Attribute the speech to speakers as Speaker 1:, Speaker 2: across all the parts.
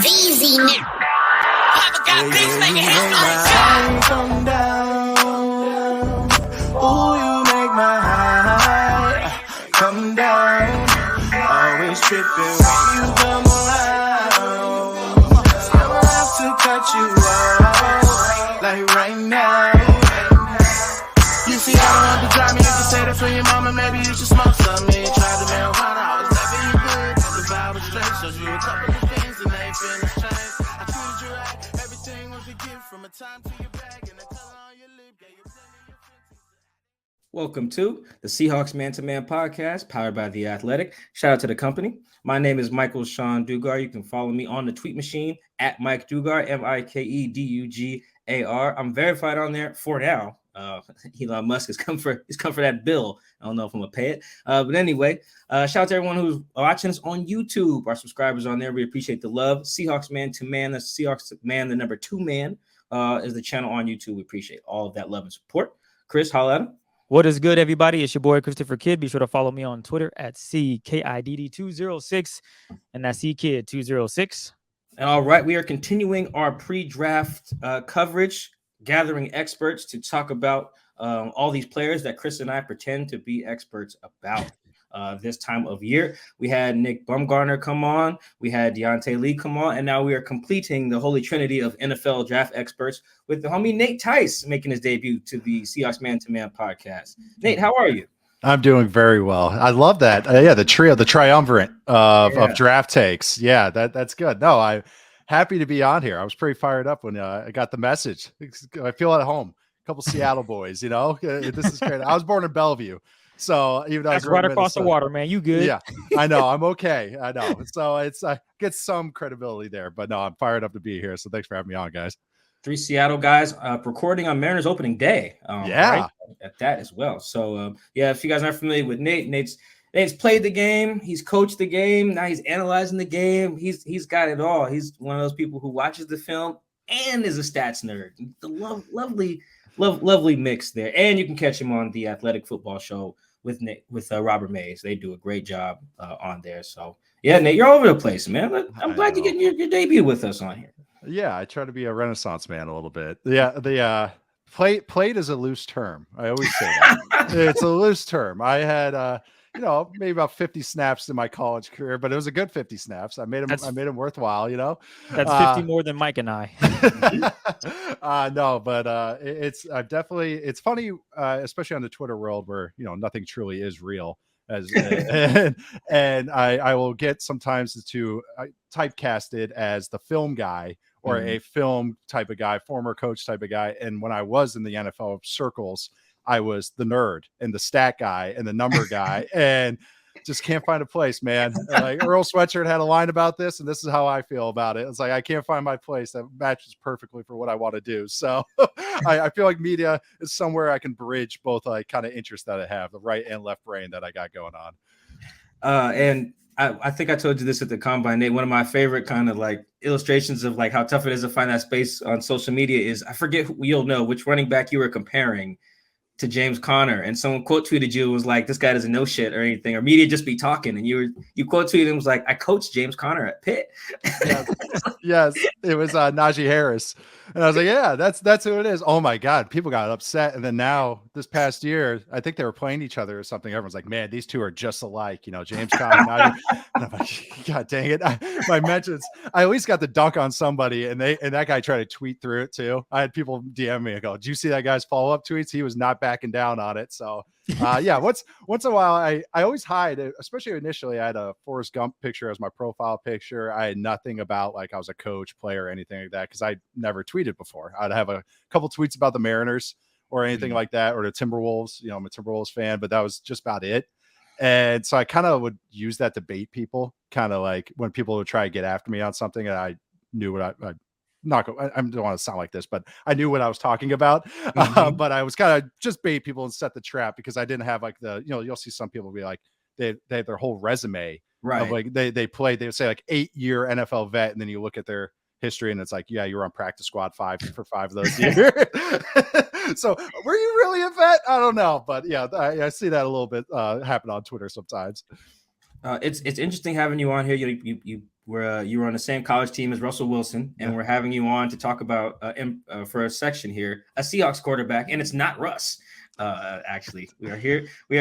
Speaker 1: Easy now. Papa got things making headlines.
Speaker 2: Come down. Ooh, you make my high come down. Always tripping when you come around. I'ma have to cut you off, like right now. You see, I don't want to drive me. You can say that for your mama. Maybe you should smoke some. Me try the marijuana. I was never you good. The vibe was straight. Showed you a couple of things and they ain't finna change. I treated you right. Everything was a gift from a time to your bag and the color on your lip. Yeah, you
Speaker 3: Welcome to the Seahawks Man to Man podcast, powered by The Athletic. Shout out to the company. My name is Michael Sean Dugar. You can follow me on the tweet machine at Mike Dugar, MikeDugar. I'm verified on there for now. Elon Musk has come for that bill. I don't know if I'm gonna pay it, but anyway, shout out to everyone who's watching us on YouTube. Our subscribers on there, we appreciate the love. Seahawks Man to Man, that's Seahawks Man, the number 2 man, is the channel on YouTube. We appreciate all of that love and support. Chris, holla at him.
Speaker 4: What is good, everybody? It's your boy Christopher Kidd. Be sure to follow me on Twitter at CKIDD206, and that's CKid206.
Speaker 3: And all right, we are continuing our pre-draft coverage, gathering experts to talk about all these players that Chris and I pretend to be experts about this time of year. We had Nick Bumgarner come on, we had Deontay Lee come on, and now we are completing the holy trinity of NFL draft experts with the homie Nate Tice making his debut to the Seahawks Man to Man podcast. Nate, how are you?
Speaker 5: I'm doing very well. I love that. The trio, the triumvirate of draft takes. Yeah, that's good. No, I'm happy to be on here. I was pretty fired up when I got the message. I feel at home. A couple Seattle boys, you know. This is great. I was born in Bellevue, so even though I was
Speaker 4: right across the water, man. You good?
Speaker 5: Yeah, I know. I'm okay. I know. So I get some credibility there, but no, I'm fired up to be here. So thanks for having me on, guys.
Speaker 3: 3 Seattle guys recording on Mariners opening day. Right at that as well. So if you guys aren't familiar with Nate's played the game, he's coached the game, now he's analyzing the game. He's got it all. He's one of those people who watches the film and is a stats nerd. The lovely mix there. And you can catch him on the Athletic Football Show with Robert Mays. They do a great job on there. So yeah, Nate, you're all over the place, man. I'm glad you're getting your debut with us on here.
Speaker 5: Yeah, I try to be a Renaissance man a little bit. Yeah, the played is a loose term. I always say that. It's a loose term. I had maybe about 50 snaps in my college career, but it was a good 50 snaps. I made them worthwhile, you know.
Speaker 4: That's 50 more than Mike and I.
Speaker 5: No, but it's funny, especially on the Twitter world where nothing truly is real. And I will get sometimes typecasted as the film guy or a film type of guy, former coach type of guy. And when I was in the NFL circles, I was the nerd and the stat guy and the number guy, and just can't find a place, man. Like Earl Sweatshirt had a line about this, and this is how I feel about it. It's like I can't find my place that matches perfectly for what I want to do. So I feel like media is somewhere I can bridge both like kind of interests that I have, the right and left brain that I got going on.
Speaker 3: And I think I told you this at the Combine, Nate. One of my favorite kind of like illustrations of like how tough it is to find that space on social media is, I forget who you'll know which running back you were comparing to James Conner, and someone quote tweeted you was like, this guy doesn't know shit or anything, or media just be talking, and you quote tweeted him was like, I coached James Conner at Pitt.
Speaker 5: Yes, it was Najee Harris, and I was like, yeah, that's who it is. Oh my god, people got upset, and then now this past year, I think they were playing each other or something. Everyone's like, man, these two are just alike, James Conner. Najee. And I'm like, god dang it, my mentions. I at least got the dunk on somebody, and that guy tried to tweet through it too. I had people DM me and go, did you see that guy's follow up tweets? He was not backing down on it. So once in a while I always hide, especially initially. I had a Forrest Gump picture as my profile picture. I had nothing about like I was a coach, player, or anything like that, because I never tweeted before. I'd have a couple tweets about the Mariners or anything like that, or the Timberwolves. I'm a Timberwolves fan, but that was just about it. And so I kind of would use that to bait people, kind of like when people would try to get after me on something, and I knew what I don't want to sound like this, but I knew what I was talking about. But I was kind of just bait people and set the trap, because I didn't have like you'll see some people be like, they have their whole resume, right? Of like they would say like 8-year NFL vet, and then you look at their history and it's like, yeah, you were on practice squad 5 for 5 of those years. So were you really a vet? I don't know, but yeah, I see that a little bit happen on Twitter sometimes.
Speaker 3: It's interesting having you on here. You where you were on the same college team as Russell Wilson, and we're having you on to talk about for a section here a Seahawks quarterback, and it's not Russ. Actually, we are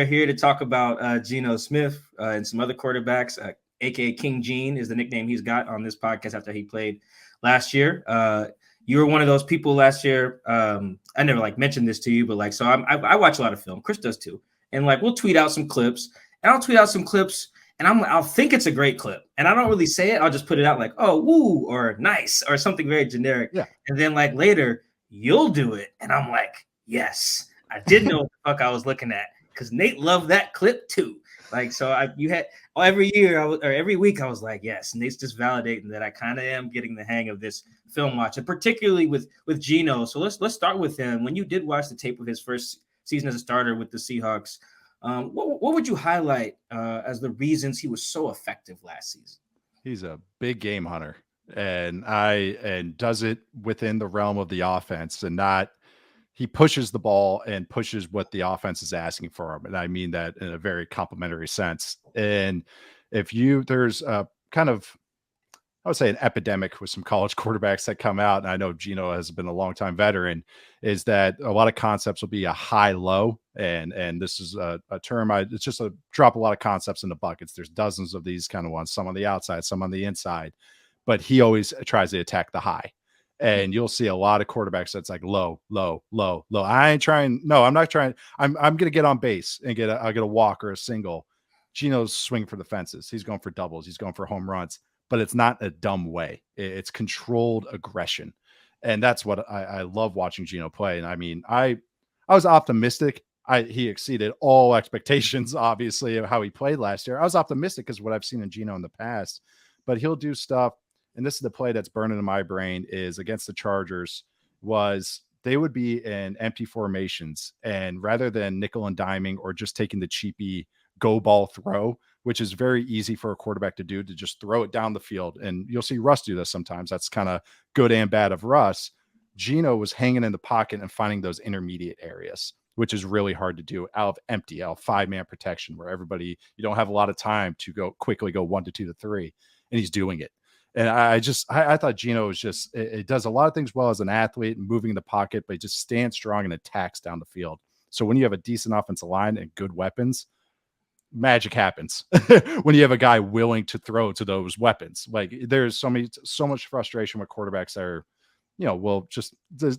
Speaker 3: here to talk about Geno Smith and some other quarterbacks. AKA King Gene is the nickname he's got on this podcast after he played last year. You were one of those people last year. I never mentioned this to you, but so I watch a lot of film. Chris does too, and we'll tweet out some clips, and I'll tweet out some clips. And I'll think it's a great clip, and I don't really say it. I'll just put it out oh, woo, or nice, or something very generic.
Speaker 5: Yeah.
Speaker 3: And then later, you'll do it, and I'm like, yes, I didn't know what the fuck I was looking at, because Nate loved that clip too. So you had every year or every week I was like, yes, Nate's just validating that I kind of am getting the hang of this film watch, and particularly with Geno. So let's start with him. When you did watch the tape of his first season as a starter with the Seahawks, what would you highlight as the reasons he was so effective last season?
Speaker 5: He's a big game hunter, and does it within the realm of the offense, and not he pushes the ball and pushes what the offense is asking for him. And I mean that in a very complimentary sense. And there's a kind of, I would say, an epidemic with some college quarterbacks that come out, and I know Geno has been a longtime veteran, is that a lot of concepts will be a high-low, and this is a term, it's just a drop a lot of concepts into buckets. There's dozens of these kind of ones, some on the outside, some on the inside, but he always tries to attack the high. And you'll see a lot of quarterbacks that's low, low, low, low. I ain't trying. No, I'm not trying. I'm going to get on base and I'll get a walk or a single. Geno's swing for the fences. He's going for doubles. He's going for home runs, but it's not a dumb way. It's controlled aggression. And that's what I love watching Geno play. And I mean, I was optimistic. He exceeded all expectations, obviously, of how he played last year. I was optimistic because what I've seen in Geno in the past, but he'll do stuff. And this is the play that's burning in my brain, is against the Chargers, was they would be in empty formations, and rather than nickel and diming or just taking the cheapy go ball throw, which is very easy for a quarterback to do, to just throw it down the field. And you'll see Russ do this sometimes. That's kind of good and bad of Russ. Geno was hanging in the pocket and finding those intermediate areas, which is really hard to do out of empty, out of 5-man protection, where you don't have a lot of time to quickly go 1 to 2 to 3, and he's doing it. And I thought Geno was it does a lot of things well as an athlete and moving in the pocket, but he just stands strong and attacks down the field. So when you have a decent offensive line and good weapons, magic happens. When you have a guy willing to throw to those weapons, there's so much frustration with quarterbacks that are,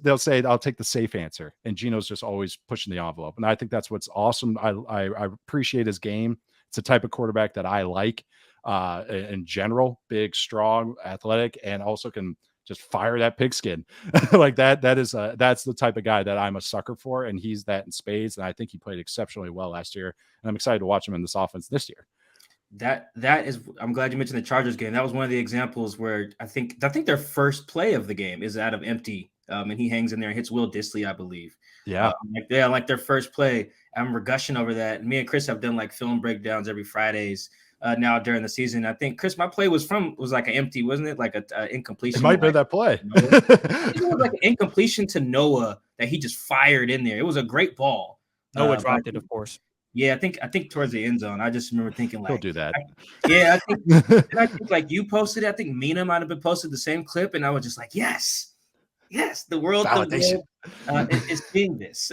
Speaker 5: they'll say, I'll take the safe answer. And Geno's just always pushing the envelope. And I think that's what's awesome. I appreciate his game. It's the type of quarterback that I like. In general, big, strong, athletic, and also can just fire that pigskin like that. That's the type of guy that I'm a sucker for, and he's that in spades. And I think he played exceptionally well last year, and I'm excited to watch him in this offense this year.
Speaker 3: That is, I'm glad you mentioned the Chargers game. That was one of the examples where I think their first play of the game is out of empty, and he hangs in there and hits Will Dissly, I believe.
Speaker 5: Yeah,
Speaker 3: their first play. I'm gushing over that. Me and Chris have done film breakdowns every Fridays. Now during the season, I think, Chris, my play was an empty, wasn't it? A incompletion.
Speaker 5: It might be that play.
Speaker 3: It was an incompletion to Noah that he just fired in there. It was a great ball.
Speaker 4: Noah dropped it, of course.
Speaker 3: Yeah, I think towards the end zone. I just remember thinking
Speaker 5: he'll do that.
Speaker 3: I think you posted it. I think Mina might have been posted the same clip, and I was just like, yes, the world is seeing this.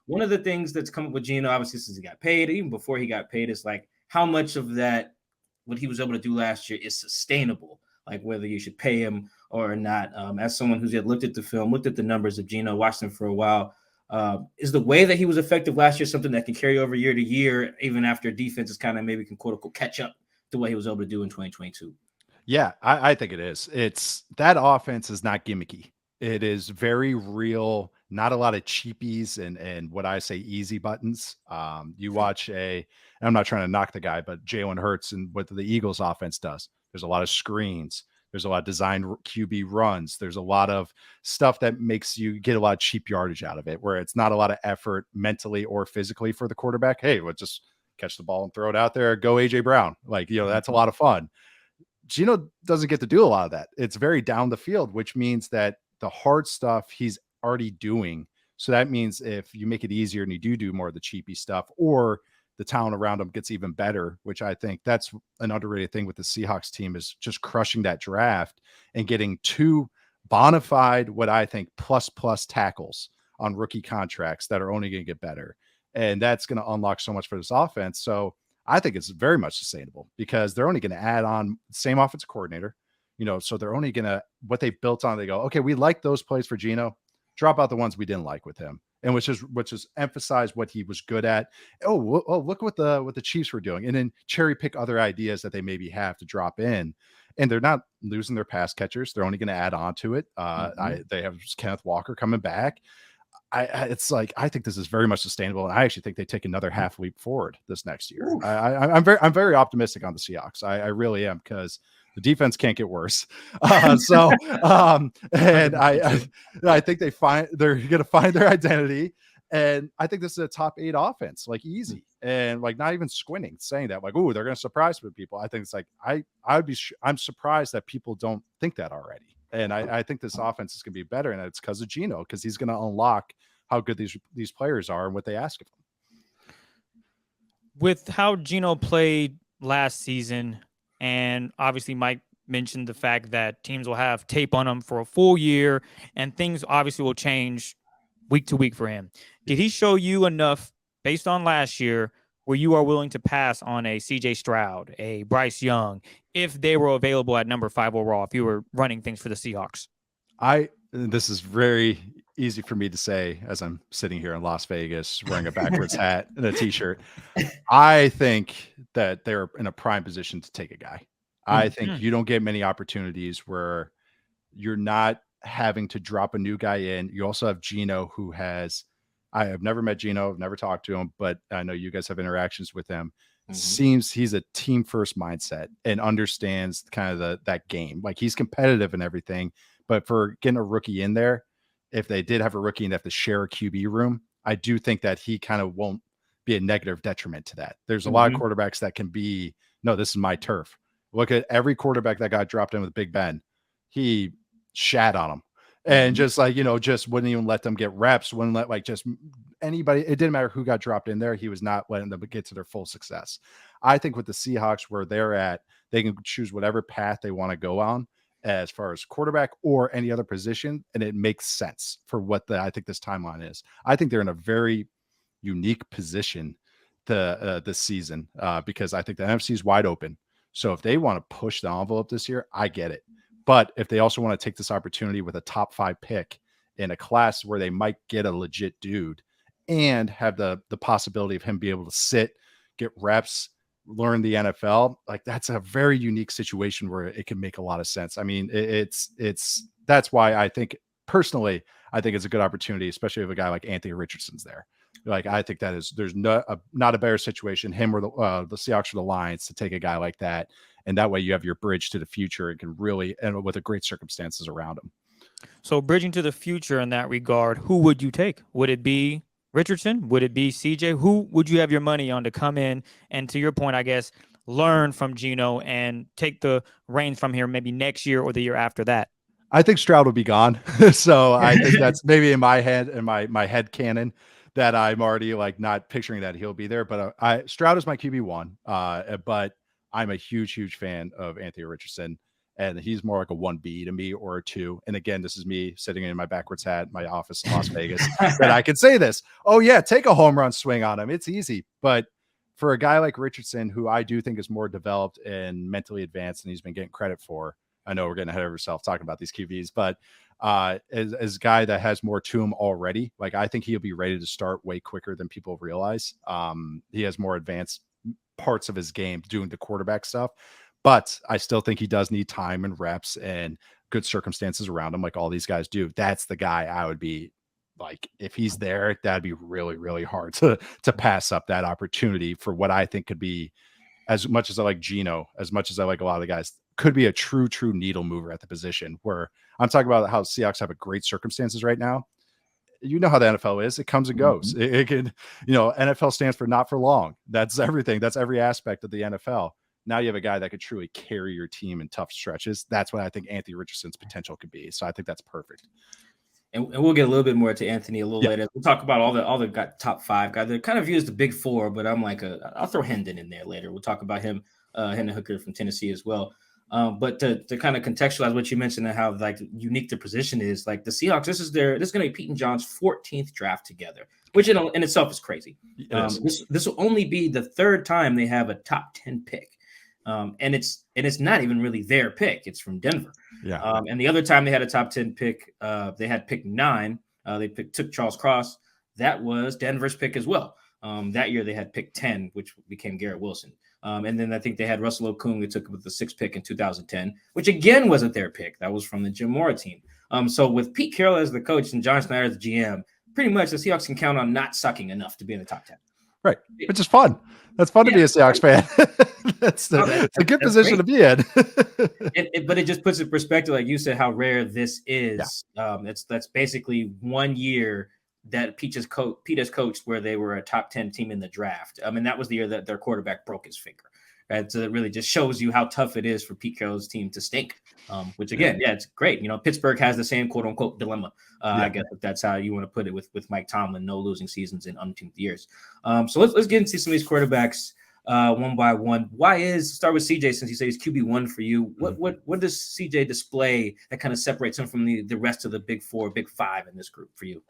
Speaker 3: One of the things that's come up with Geno, obviously, since he got paid, even before he got paid, is how much of that, what he was able to do last year, is sustainable, whether you should pay him or not. As someone who's looked at the film, looked at the numbers of Geno, watched him for a while, is the way that he was effective last year something that can carry over year to year, even after defenses kind of maybe can quote unquote catch up to what he was able to do in 2022?
Speaker 5: Yeah, I think it is. It's that offense is not gimmicky. It is very real. Not a lot of cheapies and what I say easy buttons. You watch I'm not trying to knock the guy, but Jalen Hurts and what the Eagles offense does. There's a lot of screens. There's a lot of designed QB runs. There's a lot of stuff that makes you get a lot of cheap yardage out of it, where it's not a lot of effort mentally or physically for the quarterback. Hey, let's just catch the ball and throw it out there. Go AJ Brown. That's a lot of fun. Geno doesn't get to do a lot of that. It's very down the field, which means that the hard stuff he's already doing. So that means if you make it easier and you do more of the cheapy stuff, or the talent around them gets even better, which I think that's an underrated thing with the Seahawks team, is just crushing that draft and getting 2 bona fide, what I think plus tackles on rookie contracts that are only going to get better. And that's going to unlock so much for this offense. So I think it's very much sustainable because they're only going to add on the same offensive coordinator, so they're only going to, what they built on, they go, okay, we like those plays for Geno, drop out the ones we didn't like with him. And which is emphasize what he was good at. Oh, look what the Chiefs were doing, and then cherry pick other ideas that they maybe have to drop in. And they're not losing their pass catchers; they're only going to add on to it. They have Kenneth Walker coming back. It's like, I think this is very much sustainable, and I actually think they take another half leap forward this next year. I'm very optimistic on the Seahawks. I really am, because the defense can't get worse. And I think they're going to find their identity. And I think this is a top 8 offense, like easy, and like not even squinting saying that, like, oh, they're going to surprise people. I think it's like, I'm surprised that people don't think that already. And I think this offense is going to be better, and it's because of Geno, because he's going to unlock how good these players are and what they ask of him.
Speaker 4: With how Geno played last season, and obviously Mike mentioned the fact that teams will have tape on him for a full year, and things obviously will change week to week for him. Did he show you enough based on last year where you are willing to pass on a CJ Stroud, a Bryce Young, if they were available at number 5 overall, if you were running things for the Seahawks?
Speaker 5: This is very easy for me to say as I'm sitting here in Las Vegas wearing a backwards hat and a t-shirt. I think that they're in a prime position to take a guy. I think you don't get many opportunities where you're not having to drop a new guy in. You also have Geno, who I have never met Geno, I've never talked to him, but I know you guys have interactions with him. Seems he's a team first mindset and understands kind of that game. Like, he's competitive and everything, but for getting a rookie in there, if they did have a rookie and they have to share a QB room, I do think that he kind of won't be a negative detriment to that. There's a lot of quarterbacks that can be, no, this is my turf. Look at every quarterback that got dropped in with Big Ben. He shat on him. And just like, just wouldn't even let them get reps, wouldn't let just anybody. It didn't matter who got dropped in there. He was not letting them get to their full success. I think with the Seahawks, where they're at, they can choose whatever path they want to go on as far as quarterback or any other position. And it makes sense for what I think this timeline is. I think they're in a very unique position this season because I think the NFC is wide open. So if they want to push the envelope this year, I get it. But if they also want to take this opportunity with a top 5 pick in a class where they might get a legit dude and have the possibility of him be able to sit, get reps, learn the NFL, like, that's a very unique situation where it can make a lot of sense. I mean, that's why I think personally, I think it's a good opportunity, especially if a guy like Anthony Richardson's there. Like, I think there's not a better situation, him or the Seahawks or the Lions, to take a guy like that. And that way you have your bridge to the future and can really, and with the great circumstances around him.
Speaker 4: So bridging to the future in that regard, who would you take? Would it be Richardson? Would it be CJ? Who would you have your money on to come in and, to your point, I guess, learn from Geno and take the reins from here maybe next year or the year after that?
Speaker 5: I think Stroud will be gone. So I think that's maybe in my head and my head canon that I'm already like not picturing that he'll be there. But Stroud is my QB1. But I'm a huge fan of Anthony Richardson, and he's more like a 1B to me, or a 2. And again, this is me sitting in my backwards hat, my office in Las Vegas, that I can say this. Oh yeah, take a home run swing on him. It's easy. But for a guy like Richardson, who I do think is more developed and mentally advanced than he's been getting credit for, I know we're getting ahead of ourselves talking about these QBs, but as a guy that has more to him already, like, I think he'll be ready to start way quicker than people realize. He has more advanced parts of his game doing the quarterback stuff, but I still think he does need time and reps and good circumstances around him, like all these guys do. That's the guy I would be like, if he's there, that'd be really hard to pass up that opportunity for what I think could be, as much as I like Geno, as much as I like a lot of the guys, could be a true needle mover at the position. Where I'm talking about how Seahawks have a great circumstances right now. You know how the NFL is. It comes and goes. It can, NFL stands for not for long. That's everything. That's every aspect of the NFL. Now you have a guy that could truly carry your team in tough stretches. That's what I think Anthony Richardson's potential could be. So I think that's perfect.
Speaker 3: and we'll get a little bit more to Anthony a little later. We'll talk about all the top 5 guys. They're kind of viewed as the big 4, but I'm like, I'll throw Hendon in there later. We'll talk about him, Hendon Hooker from Tennessee as well. But to kind of contextualize what you mentioned and how like unique the position is, like the Seahawks, this is going to be Pete and John's 14th draft together, which in itself is crazy. This will only be the 3rd time they have a top 10 pick. And it's not even really their pick. It's from Denver. Yeah. And the other time they had a top 10 pick, they had pick 9. They took Charles Cross. That was Denver's pick as well. That year they had pick 10, which became Garrett Wilson. And then I think they had Russell Okung. They took with the 6th pick in 2010, which again wasn't their pick. That was from the Jim Mora team. So with Pete Carroll as the coach and John Schneider as the GM, pretty much the Seahawks can count on not sucking enough to be in the top 10.
Speaker 5: Right. Which is fun. That's fun to be a Seahawks fan. It's a good position great. To be in.
Speaker 3: But it just puts in perspective, like you said, how rare this is. Yeah. That's basically 1 year that Pete has coached where they were a top 10 team in the draft. And that was the year that their quarterback broke his finger. Right. So it really just shows you how tough it is for Pete Carroll's team to stink. Which again, it's great. Pittsburgh has the same quote unquote dilemma. I guess if that's how you want to put it with Mike Tomlin, no losing seasons in umpteenth years. So let's get into some of these quarterbacks one by one. Start with CJ, since you say he's QB1 for you. What does CJ display that kind of separates him from the rest of the big 4, big 5 in this group for you?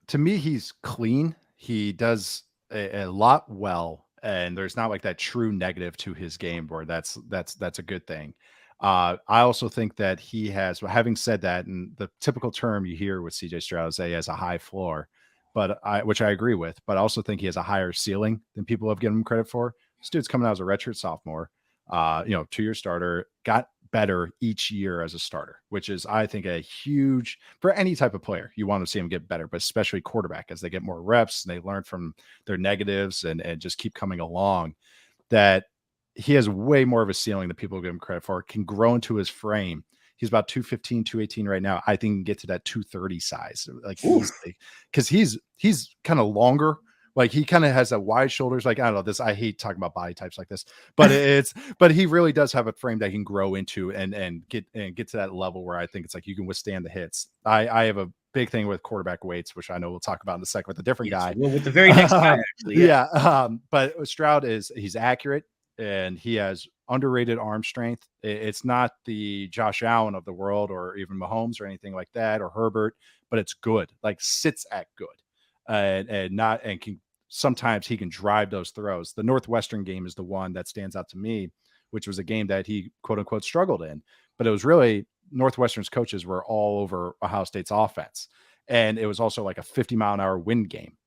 Speaker 5: To me, he's clean. He does a lot well, and there's not like that true negative to his game where that's a good thing. I also think that he has, having said that, and the typical term you hear with CJ Stroud is he has a high floor, which I agree with, but I also think he has a higher ceiling than people have given him credit for. This dude's coming out as a redshirt sophomore, 2-year starter, got better each year as a starter, which is, I think, a huge for any type of player. You want to see him get better, but especially quarterback, as they get more reps and they learn from their negatives and just keep coming along, that he has way more of a ceiling than people give him credit for. Can grow into his frame. He's about 215, 218 right now. I think he can get to that 230 size, like easily, because he's kind of longer. Like he kind of has that wide shoulders. Like, I don't know this. I hate talking about body types like this, but but he really does have a frame that he can grow into and get to that level where I think it's like you can withstand the hits. I have a big thing with quarterback weights, which I know we'll talk about in a second with a different guy.
Speaker 3: Well, with the very next guy, actually.
Speaker 5: But Stroud he's accurate and he has underrated arm strength. It's not the Josh Allen of the world or even Mahomes or anything like that or Herbert, but it's good. Like sits at good. Sometimes he can drive those throws. The Northwestern game is the one that stands out to me, which was a game that he quote unquote struggled in, but it was really Northwestern's coaches were all over Ohio State's offense. And it was also like a 50-mile-an-hour wind game.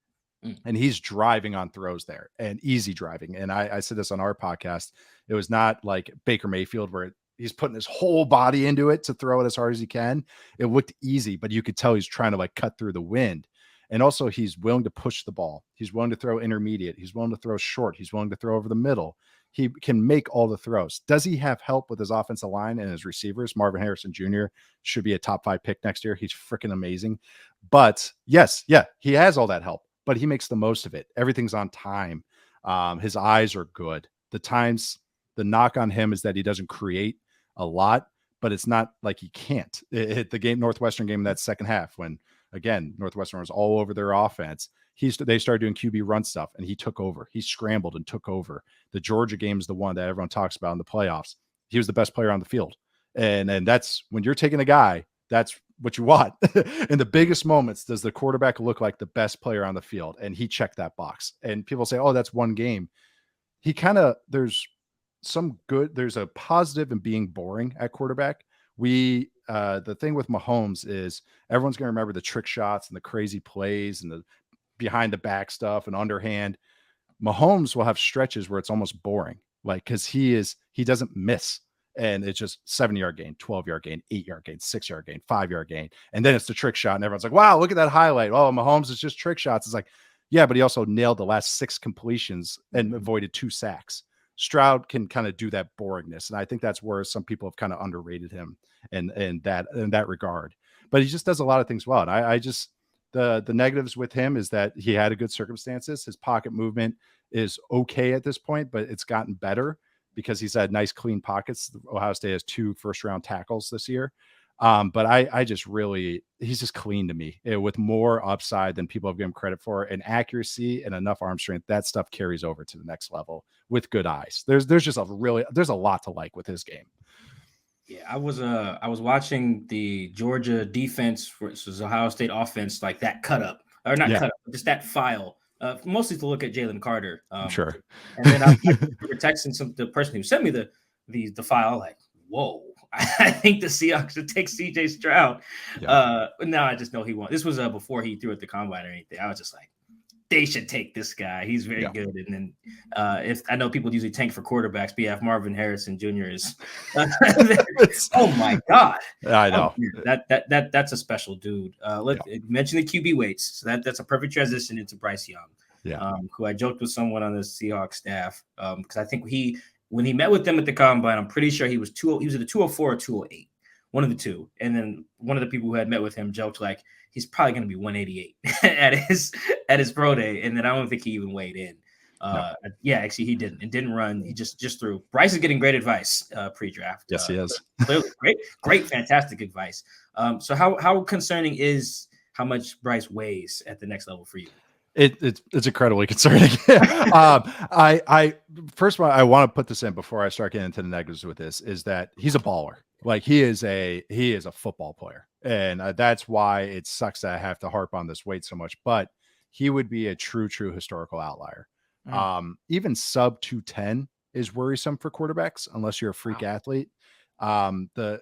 Speaker 5: And he's driving on throws there and easy driving. And I said this on our podcast. It was not like Baker Mayfield where he's putting his whole body into it to throw it as hard as he can. It looked easy, but you could tell he's trying to like cut through the wind. And also he's willing to push the ball. He's willing to throw intermediate. He's willing to throw short. He's willing to throw over the middle. He can make all the throws. Does he have help with his offensive line and his receivers? Marvin Harrison Jr. should be a top 5 pick next year. He's freaking amazing. But yes, he has all that help, but he makes the most of it. Everything's on time. His eyes are good. The knock on him is that he doesn't create a lot, but it's not like he can't. The Northwestern game in that second half when, again, Northwestern was all over their offense. They started doing QB run stuff, and he took over. He scrambled and took over. The Georgia game is the one that everyone talks about in the playoffs. He was the best player on the field. And that's when you're taking a guy, that's what you want. In the biggest moments, does the quarterback look like the best player on the field? And he checked that box. And people say, oh, that's one game. There's a positive in being boring at quarterback. The thing with Mahomes is everyone's going to remember the trick shots and the crazy plays and the behind the back stuff and underhand. Mahomes will have stretches where it's almost boring, like, because he doesn't miss. And it's just 7-yard gain, 12-yard gain, 8-yard gain, 6-yard gain, 5-yard gain. And then it's the trick shot. And everyone's like, wow, look at that highlight. Oh, Mahomes is just trick shots. It's like, yeah, but he also nailed the last 6 completions and avoided 2 sacks. Stroud can kind of do that boringness. And I think that's where some people have kind of underrated him in that regard. But he just does a lot of things well. And the negatives with him is that he had a good circumstances. His pocket movement is okay at this point, but it's gotten better because he's had nice, clean pockets. Ohio State has 2 first-round tackles this year. But I just really, he's just clean to me with more upside than people have given him credit for, and accuracy and enough arm strength. That stuff carries over to the next level with good eyes. There's just there's a lot to like with his game.
Speaker 3: Yeah, I was watching the Georgia defense versus Ohio State offense, like that cut up, or not cut up, but just that file. Mostly to look at Jalen Carter.
Speaker 5: Sure.
Speaker 3: And then I remember texting the person who sent me the file, like, whoa, I think the Seahawks should take CJ Stroud. Yeah. Now I just know he won. This was before he threw at the combine or anything. I was just like, they should take this guy. He's very good. And then if I know people usually tank for quarterbacks, but yeah, if Marvin Harrison Jr. is oh my God.
Speaker 5: I know.
Speaker 3: That's a special dude. Mention the QB weights. So that's a perfect transition into Bryce Young.
Speaker 5: Yeah.
Speaker 3: Who I joked with someone on the Seahawks staff. Because I think when he met with them at the combine, I'm pretty sure he was at a 204 or 208. One of the two. And then one of the people who had met with him joked like he's probably going to be 188 at his pro day. And then I don't think he even weighed in. No. Yeah, actually he didn't run. He just threw. Bryce is getting great advice pre-draft.
Speaker 5: Yes, he is.
Speaker 3: Clearly, great, fantastic advice. So how concerning is how much Bryce weighs at the next level for you?
Speaker 5: It's incredibly concerning. I first of all, I want to put this in before I start getting into the negatives with this, is that he's a baller. Like he is a football player. And that's why it sucks that I have to harp on this weight so much, but he would be a true historical outlier. Even sub 210 is worrisome for quarterbacks unless you're a freak athlete. The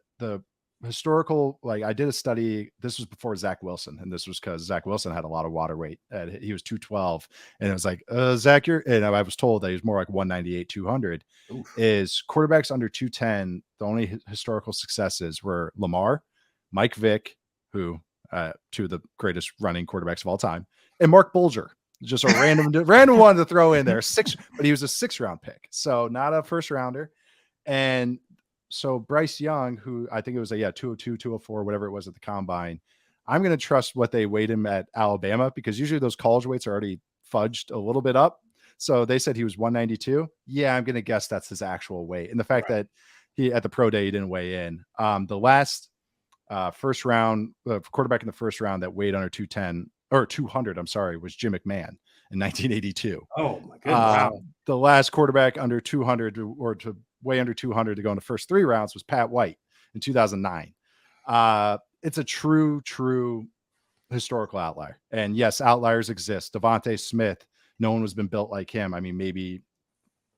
Speaker 5: historical, like I did a study, this was before Zach Wilson, and this was because Zach Wilson had a lot of water weight. He was 212, and it was like, Zach, and I was told that he was more like 198, 200. Oof. Is quarterbacks under 210, the only historical successes were Lamar, Mike Vick, who two of the greatest running quarterbacks of all time, and Mark Bulger. Just a random one to throw in there. But he was a 6th-round pick, so not a first rounder. And so Bryce Young, who I think it was 202, 204, whatever it was at the combine, I'm going to trust what they weighed him at Alabama, because usually those college weights are already fudged a little bit up. So they said he was 192. Yeah, I'm going to guess that's his actual weight. And the fact that he at the pro day he didn't weigh in. The last first round quarterback in the first round that weighed under 210 or 200, I'm sorry, was Jim McMahon in 1982.
Speaker 3: Oh my goodness! Wow.
Speaker 5: The last quarterback under 200 or to weigh under 200 to go in the first 3 rounds was Pat White in 2009. It's a true historical outlier. And yes, outliers exist. Devontae Smith, no one has been built like him. I mean, maybe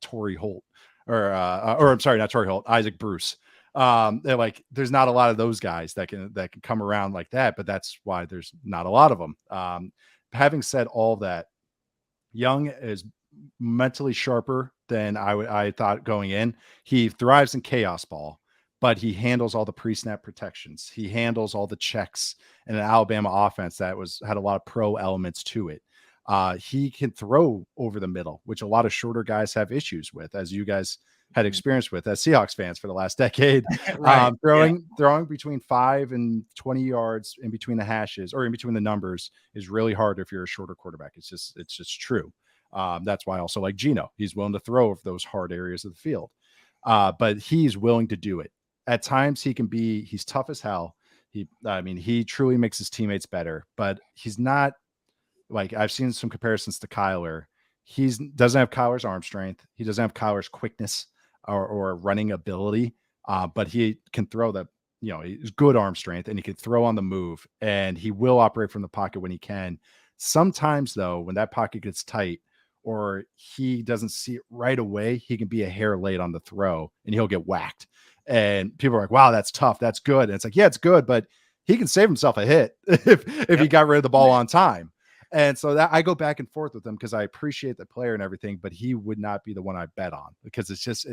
Speaker 5: Torrey Holt or I'm sorry, not Torrey Holt, Isaac Bruce. There's not a lot of those guys that can come around like that, but that's why there's not a lot of them. Having said all that, Young is mentally sharper than I thought going in. He thrives in chaos ball, but he handles all the pre-snap protections. He handles all the checks in an Alabama offense that had a lot of pro elements to it. He can throw over the middle, which a lot of shorter guys have issues with, as you guys had experience with as Seahawks fans for the last decade. Throwing between 5 and 20 yards in between the hashes or in between the numbers is really hard if you're a shorter quarterback. It's just true. That's why also like Geno, he's willing to throw over those hard areas of the field. But he's willing to do it. At times he's tough as hell. He truly makes his teammates better, but he's not like, I've seen some comparisons to Kyler. He doesn't have Kyler's arm strength. He doesn't have Kyler's quickness or running ability, but he can throw he's good arm strength, and he can throw on the move, and he will operate from the pocket when he can. Sometimes though, when that pocket gets tight or he doesn't see it right away, he can be a hair late on the throw and he'll get whacked. And people are like, wow, that's tough. That's good. And it's like, yeah, it's good, but he can save himself a hit if he got rid of the ball on time. And so that I go back and forth with him because I appreciate the player and everything, but he would not be the one I bet on, because it's just,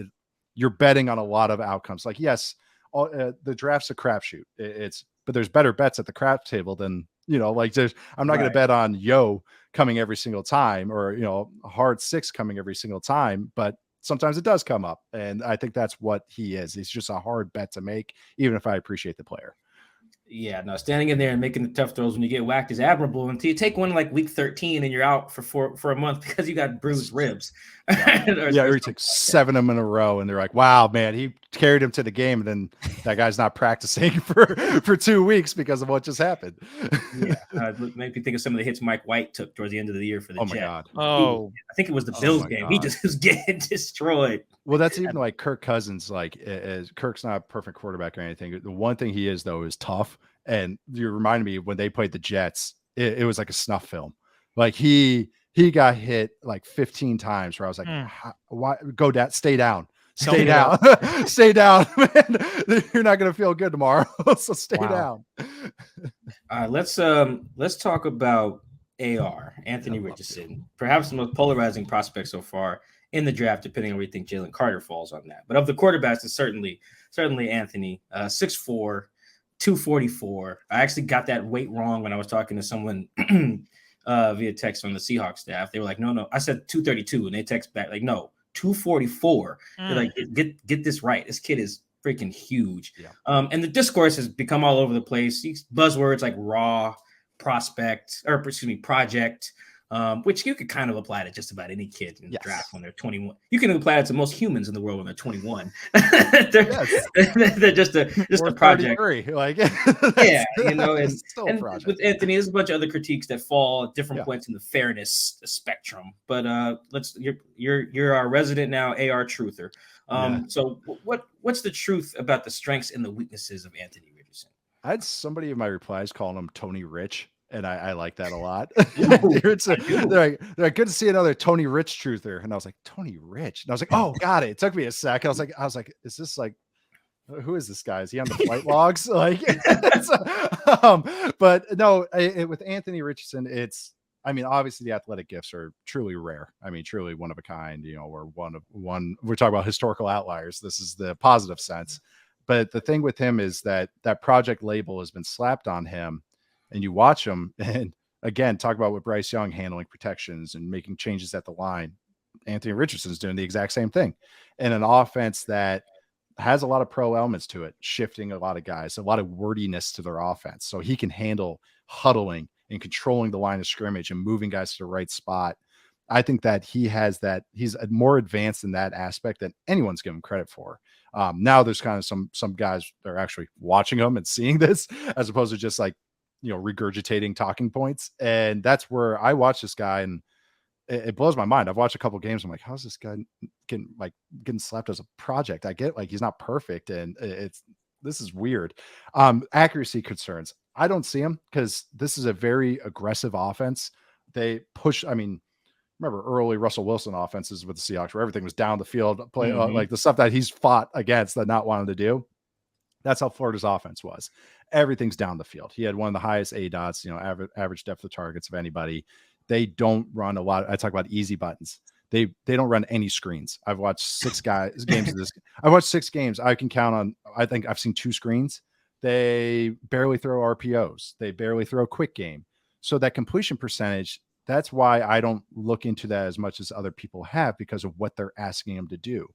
Speaker 5: you're betting on a lot of outcomes. Like, yes, the draft's a crapshoot. But there's better bets at the crap table than, I'm not going to bet on Yo coming every single time, or, a hard 6 coming every single time, but sometimes it does come up. And I think that's what he is. He's just a hard bet to make, even if I appreciate the player.
Speaker 3: Yeah, no, standing in there and making the tough throws when you get whacked is admirable until you take one like week 13 and you're out for a month because you got bruised ribs.
Speaker 5: Or he took 7 of them in a row, and they're like, wow, man, he carried him to the game, and then that guy's not practicing for 2 weeks because of what just happened.
Speaker 3: Make me think of some of the hits Mike White took towards the end of the year for the
Speaker 5: Oh my
Speaker 3: Jets.
Speaker 5: God.
Speaker 4: Oh,
Speaker 3: I think it was the Bills game.
Speaker 5: God.
Speaker 3: He just was getting destroyed.
Speaker 5: Well, that's even like Kirk Cousins. Like, Kirk's not a perfect quarterback or anything. The one thing he is, though, is tough. And you reminded me when they played the Jets, it was like a snuff film. Like he got hit like 15 times where I was like, why go down, stay down, stay down, stay down, man. You're not going to feel good tomorrow. So stay down.
Speaker 3: All right, let's talk about AR, Anthony Richardson, perhaps the most polarizing prospect so far in the draft, depending on where you think Jalen Carter falls on that. But of the quarterbacks, it's certainly Anthony, 6'4", 244. I actually got that weight wrong when I was talking to someone via text on the Seahawks staff. They were like, no. I said 232, and they text back like, no, 244. They're like, get this right. This kid is freaking huge. Yeah. And the discourse has become all over the place. Buzzwords like raw, project, which you could kind of apply to just about any kid in the draft when they're 21. You can apply it to most humans in the world when they're 21. they're just a project.
Speaker 5: Like,
Speaker 3: and with Anthony, there's a bunch of other critiques that fall at different points in the fairness spectrum. But you're our resident now AR truther. So what's the truth about the strengths and the weaknesses of Anthony Richardson?
Speaker 5: I had somebody in my replies calling him Tony Rich. And I like that a lot. They're like, good to see another Tony Rich truther. And I was like, Tony Rich. And I was like, oh, got it. It took me a sec. I was like, is this like, who is this guy? Is he on the flight logs? Like, but no, with Anthony Richardson, obviously the athletic gifts are truly rare. Truly one of a kind, we're we're talking about historical outliers. This is the positive sense. But the thing with him is that project label has been slapped on him. And you watch him, and again, talk about what Bryce Young handling protections and making changes at the line. Anthony Richardson's doing the exact same thing in an offense that has a lot of pro elements to it, shifting a lot of guys, a lot of wordiness to their offense. So he can handle huddling and controlling the line of scrimmage and moving guys to the right spot. I think that he's more advanced in that aspect than anyone's given credit for. Now there's kind of some guys that are actually watching him and seeing this as opposed to just like, regurgitating talking points. And that's where I watch this guy and it blows my mind. I've watched a couple of games. I'm like, how's this guy getting slapped as a project? I get like, he's not perfect. And this is weird. Accuracy concerns. I don't see him because this is a very aggressive offense. They push. Remember early Russell Wilson offenses with the Seahawks where everything was down the field, like the stuff that he's fought against that not wanting to do. That's how Florida's offense was. Everything's down the field. He had one of the highest ADOTs, average depth of targets of anybody. They don't run a lot. I talk about easy buttons. They don't run any screens. I've watched games of this. I've watched 6 games. I can count on, I think I've seen 2 screens. They barely throw RPOs. They barely throw quick game. So that completion percentage, that's why I don't look into that as much as other people have because of what they're asking them to do.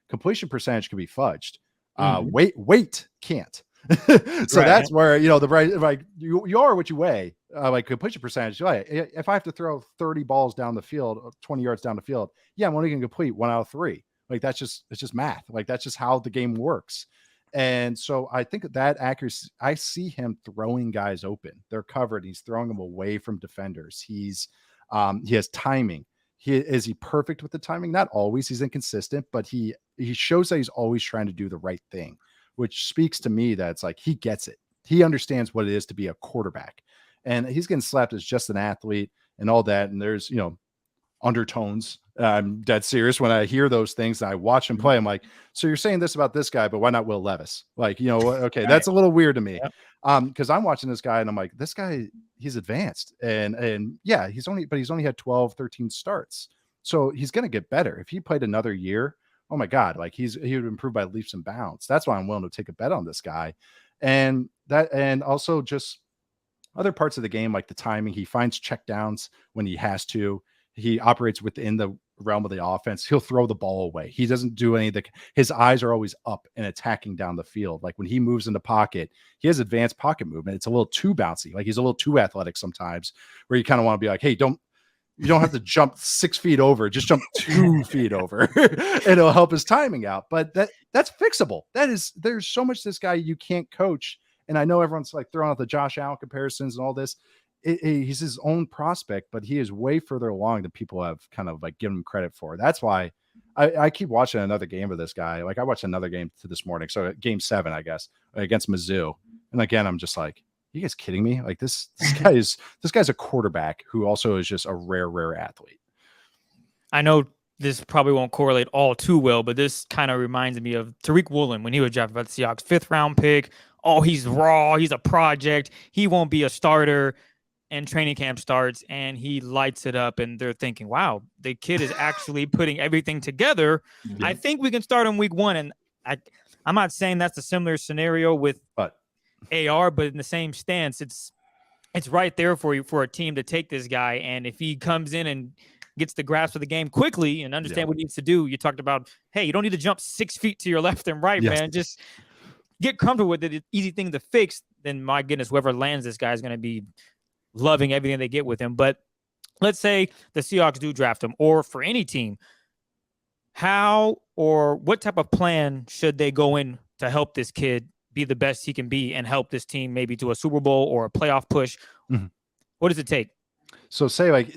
Speaker 5: Completion percentage can be fudged. Weight can't. So that's where the right, like you are what you weigh. Like completion percentage. If I have to throw 30 balls down the field, 20 yards down the field, I'm only going to complete 1 out of 3. Like it's just math. Like that's just how the game works. And so I think that accuracy, I see him throwing guys open. They're covered. He's throwing them away from defenders. He has timing. Is he perfect with the timing? Not always. He's inconsistent, but he shows that he's always trying to do the right thing, which speaks to me that it's like he gets it. He understands what it is to be a quarterback, and he's getting slapped as just an athlete and all that. And there's undertones. I'm dead serious when I hear those things and I watch him play. I'm like, so you're saying this about this guy, but why not Will Levis? Like, okay, right. That's a little weird to me. Because I'm watching this guy and I'm like, this guy, he's advanced. And yeah, he's only had 12, 13 starts. So he's going to get better. If he played another year, oh my God, like he would improve by leaps and bounds. That's why I'm willing to take a bet on this guy. And also just other parts of the game, like the timing, he finds checkdowns when he has to. He operates within the realm of the offense. He'll throw the ball away. He doesn't do any of his eyes are always up and attacking down the field. Like when he moves in the pocket, he has advanced pocket movement. It's a little too bouncy. Like he's a little too athletic sometimes where you kind of want to be like, hey, don't You don't have to jump 6 feet over, just jump 2 feet over. It'll help his timing out. But that's fixable. There's so much this guy you can't coach. And I know everyone's like throwing out the Josh Allen comparisons and all this. He's his own prospect, but he is way further along than people have kind of like given him credit for. That's why I keep watching another game of this guy. Like I watched another game this morning. So game 7, I guess, against Mizzou. And again, I'm just like, you guys kidding me? Like this guy's a quarterback who also is just a rare athlete.
Speaker 4: I know this probably won't correlate all too well, but this kind of reminds me of Tariq Woolen when he was drafted by the Seahawks, 5th round pick. Oh, he's raw. He's a project. He won't be a starter. And training camp starts and he lights it up. And they're thinking, wow, the kid is actually putting everything together. Yeah. I think we can start him week 1. And I'm not saying that's a similar scenario with AR, but in the same stance, it's right there for you, for a team to take this guy. And if he comes in and gets the grasp of the game quickly and understand what he needs to do, you talked about, hey, you don't need to jump 6 feet to your left and right, man. Just get comfortable with it. It's an easy thing to fix. Then my goodness, whoever lands this guy is going to be loving everything they get with him. But let's say the Seahawks do draft him, or for any team, how or what type of plan should they go in to help this kid be the best he can be and help this team maybe to a Super Bowl or a playoff push? Mm-hmm. What does it take?
Speaker 5: So say the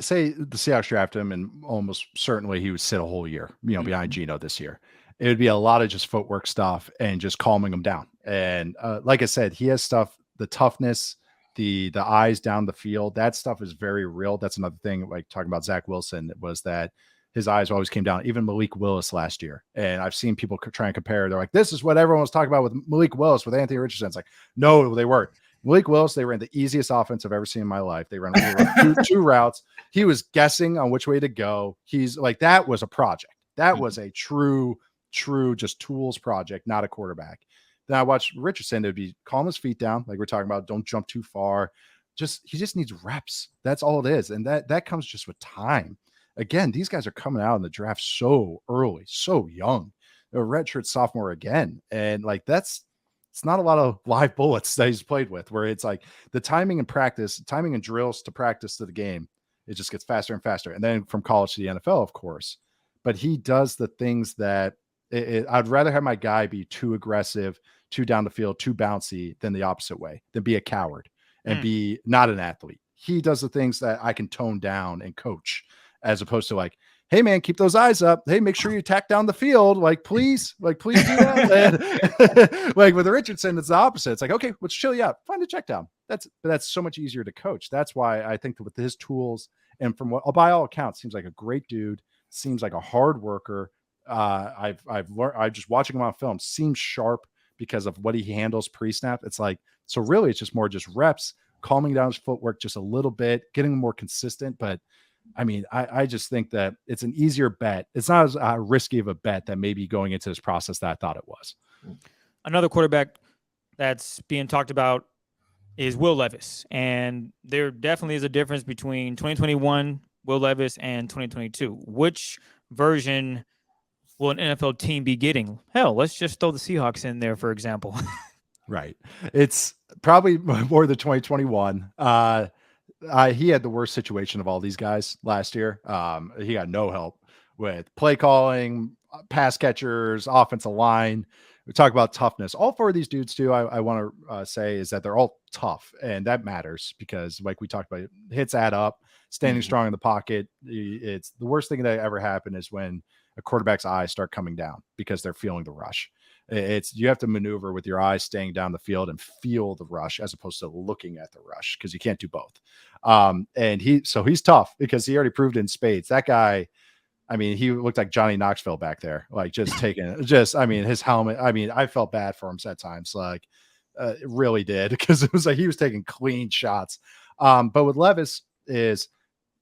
Speaker 5: Seahawks draft him and almost certainly he would sit a whole year, behind Geno this year. It would be a lot of just footwork stuff and just calming him down. And like I said, he has stuff, the toughness, the eyes down the field, that stuff is very real. That's another thing, like talking about Zach Wilson, was that his eyes always came down, even Malik Willis last year. And I've seen people try and compare. They're like, this is what everyone was talking about with Malik Willis, with Anthony Richardson. It's like, no, they weren't. Malik Willis, they ran the easiest offense I've ever seen in my life. They ran two routes. He was guessing on which way to go. He's like, that was a project. That was a true just tools project, not a quarterback. Then I watched Richardson. It would be calm his feet down, like we're talking about. Don't jump too far. He just needs reps. That's all it is. And that comes just with time. Again, these guys are coming out in the draft so early, so young. They're a redshirt sophomore again. And like it's not a lot of live bullets that he's played with, where it's like the timing and drills to practice to the game, it just gets faster and faster. And then from college to the NFL, of course. But he does the things that I'd rather have my guy be too aggressive, too down the field, too bouncy than the opposite way, than be a coward and be not an athlete. He does the things that I can tone down and coach, as opposed to like, hey man, keep those eyes up. Hey, make sure you tack down the field. Please do that. Like with Richardson, it's the opposite. It's like, okay, let's chill you out. Find a check down. That's so much easier to coach. That's why I think that with his tools and from what, by all accounts, seems like a great dude, seems like a hard worker. I've learned, I just watching him on film, seems sharp because of what he handles pre-snap. It's like, so really it's just more just reps, calming down his footwork just a little bit, getting more consistent. But I mean, I just think that it's an easier bet. It's not as risky of a bet than maybe going into this process that I thought it was.
Speaker 4: Another quarterback that's being talked about is Will Levis. And there definitely is a difference between 2021 Will Levis and 2022. Which version will an NFL team be getting? Hell, let's just throw the Seahawks in there, for example.
Speaker 5: Right. It's probably more the 2021. He had the worst situation of all these guys last year. He got no help with play calling, pass catchers, offensive line. We talk about toughness. All 4 of these dudes too, I want to say, is that they're all tough, and that matters because, like we talked about, hits add up. Standing strong in the pocket. It's the worst thing that ever happened is when a quarterback's eyes start coming down because they're feeling the rush. You have to maneuver with your eyes staying down the field and feel the rush as opposed to looking at the rush, because you can't do both. And he's tough because he already proved in spades. That guy, I mean, he looked like Johnny Knoxville back there, like just his helmet. I mean, I felt bad for him at times, like it really did, because it was like he was taking clean shots. But with Levis is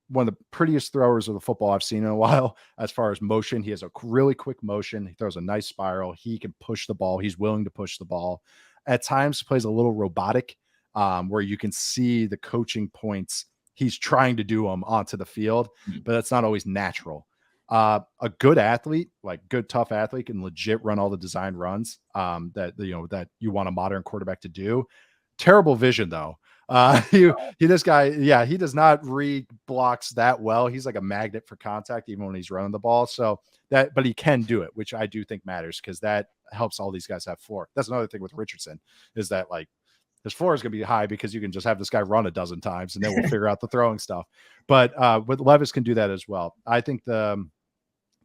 Speaker 5: one of the prettiest throwers of the football I've seen in a while. As far as motion, he has a really quick motion. He throws a nice spiral. He can push the ball. He's willing to push the ball. At times plays a little robotic, where you can see the coaching points he's trying to do them onto the field, but that's not always natural. A good athlete, like good, tough athlete, can legit run all the design runs that you want a modern quarterback to do. Terrible vision though. This guy, yeah, he does not read blocks that well. He's like a magnet for contact, even when he's running the ball. So but he can do it, which I do think matters because that helps all these guys have floor. That's another thing with Richardson is that like his floor is going to be high because you can just have this guy run a dozen times and then we'll figure out the throwing stuff. But Levis can do that as well. I think the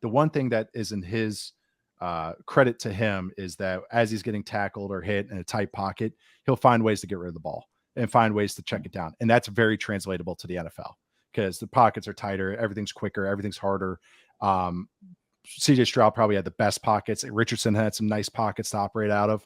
Speaker 5: one thing that is in his credit to him is that as he's getting tackled or hit in a tight pocket, he'll find ways to get rid of the ball and find ways to check it down. And that's very translatable to the NFL because the pockets are tighter, everything's quicker, everything's harder. CJ Stroud probably had the best pockets. Richardson had some nice pockets to operate out of.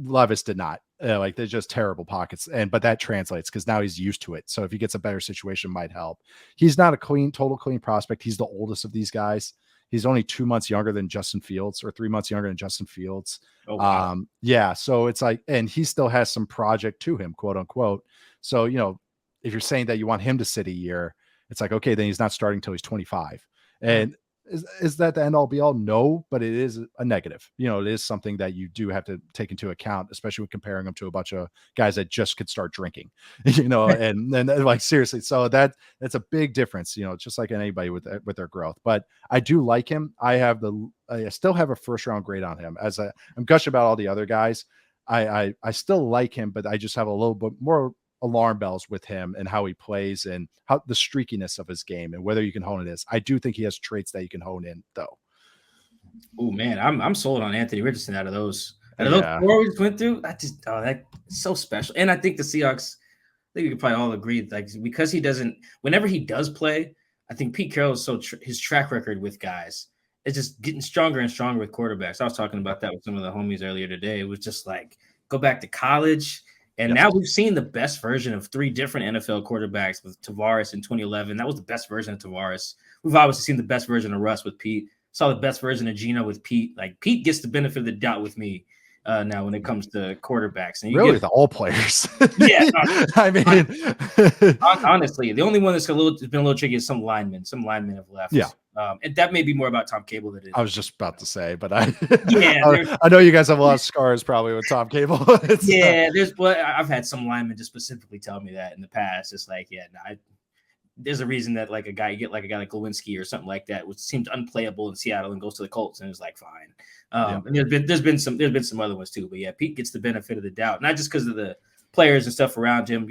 Speaker 5: Levis did not. Like they're just terrible pockets. But that translates because now he's used to it. So if he gets a better situation, might help. He's not a total clean prospect. He's the oldest of these guys. He's only 2 months younger than Justin Fields or 3 months younger than Justin Fields.
Speaker 3: Oh, wow.
Speaker 5: Yeah. So it's like, and he still has some project to him, quote unquote. So, if you're saying that you want him to sit a year, it's like, okay, then he's not starting until he's 25. And is that the end all be all? No, but it is a negative. It is something that you do have to take into account, especially when comparing him to a bunch of guys that just could start drinking, and then like seriously. So that's a big difference, just like anybody with their growth. But I do like him. I still have a first round grade on him I'm gushing about all the other guys. I still like him, but I just have a little bit more alarm bells with him and how he plays and how the streakiness of his game and whether you can hone it is. I do think he has traits that you can hone in though.
Speaker 3: Oh man, I'm sold on Anthony Richardson out of those four we just went through. That's so special. And I think the Seahawks, I think we could probably all agree, like because he doesn't, whenever he does play, I think Pete Carroll is his track record with guys is just getting stronger and stronger with quarterbacks. I was talking about that with some of the homies earlier today. It was just like go back to college. And now we've seen the best version of 3 different NFL quarterbacks with Tavares in 2011. That was the best version of Tavares. We've obviously seen the best version of Russ with Pete. Saw the best version of Geno with Pete. Like Pete gets the benefit of the doubt with me now when it comes to quarterbacks. And
Speaker 5: really, the all players.
Speaker 3: Yeah,
Speaker 5: I mean,
Speaker 3: honestly, the only one that's been a little tricky is some linemen. Some linemen have left.
Speaker 5: Yeah.
Speaker 3: And that may be more about Tom Cable than it is.
Speaker 5: I was just about to say, but
Speaker 3: I
Speaker 5: know you guys have a lot of scars probably with Tom Cable.
Speaker 3: I've had some linemen just specifically tell me that in the past. It's like, there's a reason that like a guy like Lewinsky or something like that, which seemed unplayable in Seattle and goes to the Colts and it's like fine. And there's been some other ones too, but Pete gets the benefit of the doubt, not just because of the players and stuff around him.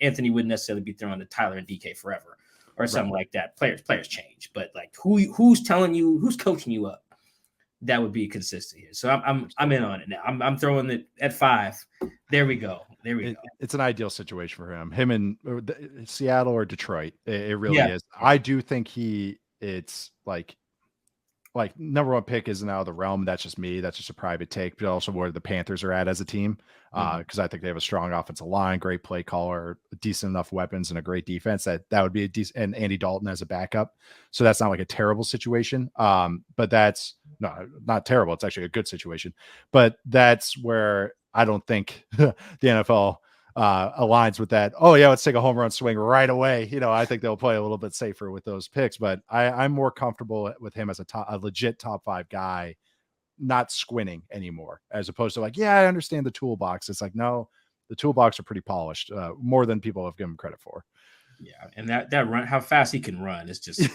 Speaker 3: Anthony wouldn't necessarily be throwing to Tyler and DK forever. Or something like that. Players change, but like who's telling you, who's coaching you up? That would be consistent here. So I'm in on it now. I'm throwing it at 5. There we go.
Speaker 5: It's an ideal situation for him in Seattle or Detroit. It really is. I do think it's like number 1 pick isn't out of the realm. That's just me. That's just a private take, but also where the Panthers are at as a team. Because I think they have a strong offensive line, great play caller, decent enough weapons, and a great defense. That would be a decent, and Andy Dalton as a backup. So that's not like a terrible situation. But that's not terrible. It's actually a good situation. But that's where I don't think the NFL aligns with that. Oh yeah, let's take a home run swing right away. I think they'll play a little bit safer with those picks. But I'm more comfortable with him as a legit top 5 guy. Not squinting anymore, as opposed to like, I understand the toolbox. It's like, no, the toolbox are pretty polished, more than people have given him credit for.
Speaker 3: Yeah, and that run, how fast he can run, is just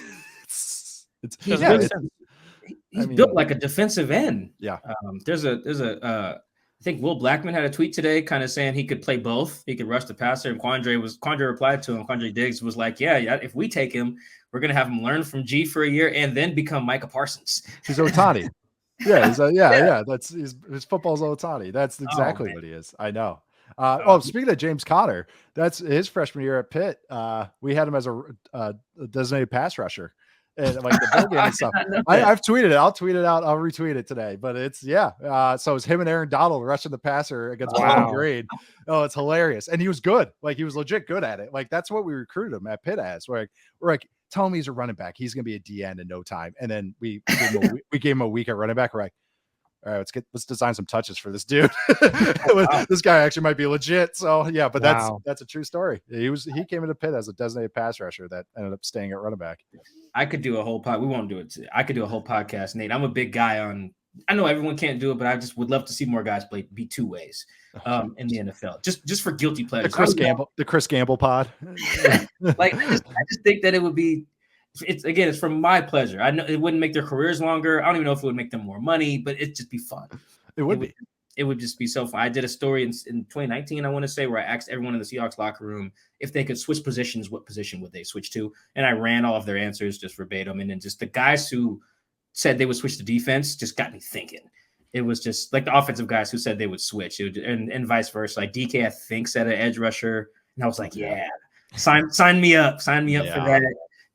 Speaker 3: he's built like a defensive end.
Speaker 5: Yeah,
Speaker 3: there's a I think Will Blackman had a tweet today, kind of saying he could play both. He could rush the passer, and Quandre replied to him. Quandre Diggs was like, yeah, if we take him, we're gonna have him learn from G for a year and then become Micah Parsons.
Speaker 5: He's Otani. Yeah. That's his football's Otani. That's exactly what he is. I know. Speaking of James Conner, that's his freshman year at Pitt. We had him as a designated pass rusher, and like the bowl game and stuff. I've tweeted it. I'll tweet it out. I'll retweet it today. But it's so it's him and Aaron Donald rushing the passer against Bowling Green. Oh, it's hilarious, and he was good. Like he was legit good at it. Like that's what we recruited him at Pitt as. We're like. Tell him he's a running back. He's going to be a DN in no time. And then we gave him a week at running back. We're like, all right, let's design some touches for this dude. This guy actually might be legit. So but that's a true story. He came into Pitt as a designated pass rusher that ended up staying at running back.
Speaker 3: I could do a whole we won't do it today. I could do a whole podcast, Nate. I'm a big guy on I know everyone can't do it, but I just would love to see more guys be two ways in the NFL, just for guilty pleasures.
Speaker 5: The Chris Gamble pod.
Speaker 3: Like I just think that it would be. It's from my pleasure. I know it wouldn't make their careers longer. I don't even know if it would make them more money, but it'd just be fun.
Speaker 5: It would
Speaker 3: just be so fun. I did a story in 2019, I want to say, where I asked everyone in the Seahawks locker room if they could switch positions, what position would they switch to? And I ran all of their answers just verbatim. And then just the guys who said they would switch to defense just got me thinking. It was just like the offensive guys who said they would switch, and vice versa. Like DK, I think, said an edge rusher, and I was like, yeah, sign me up for that.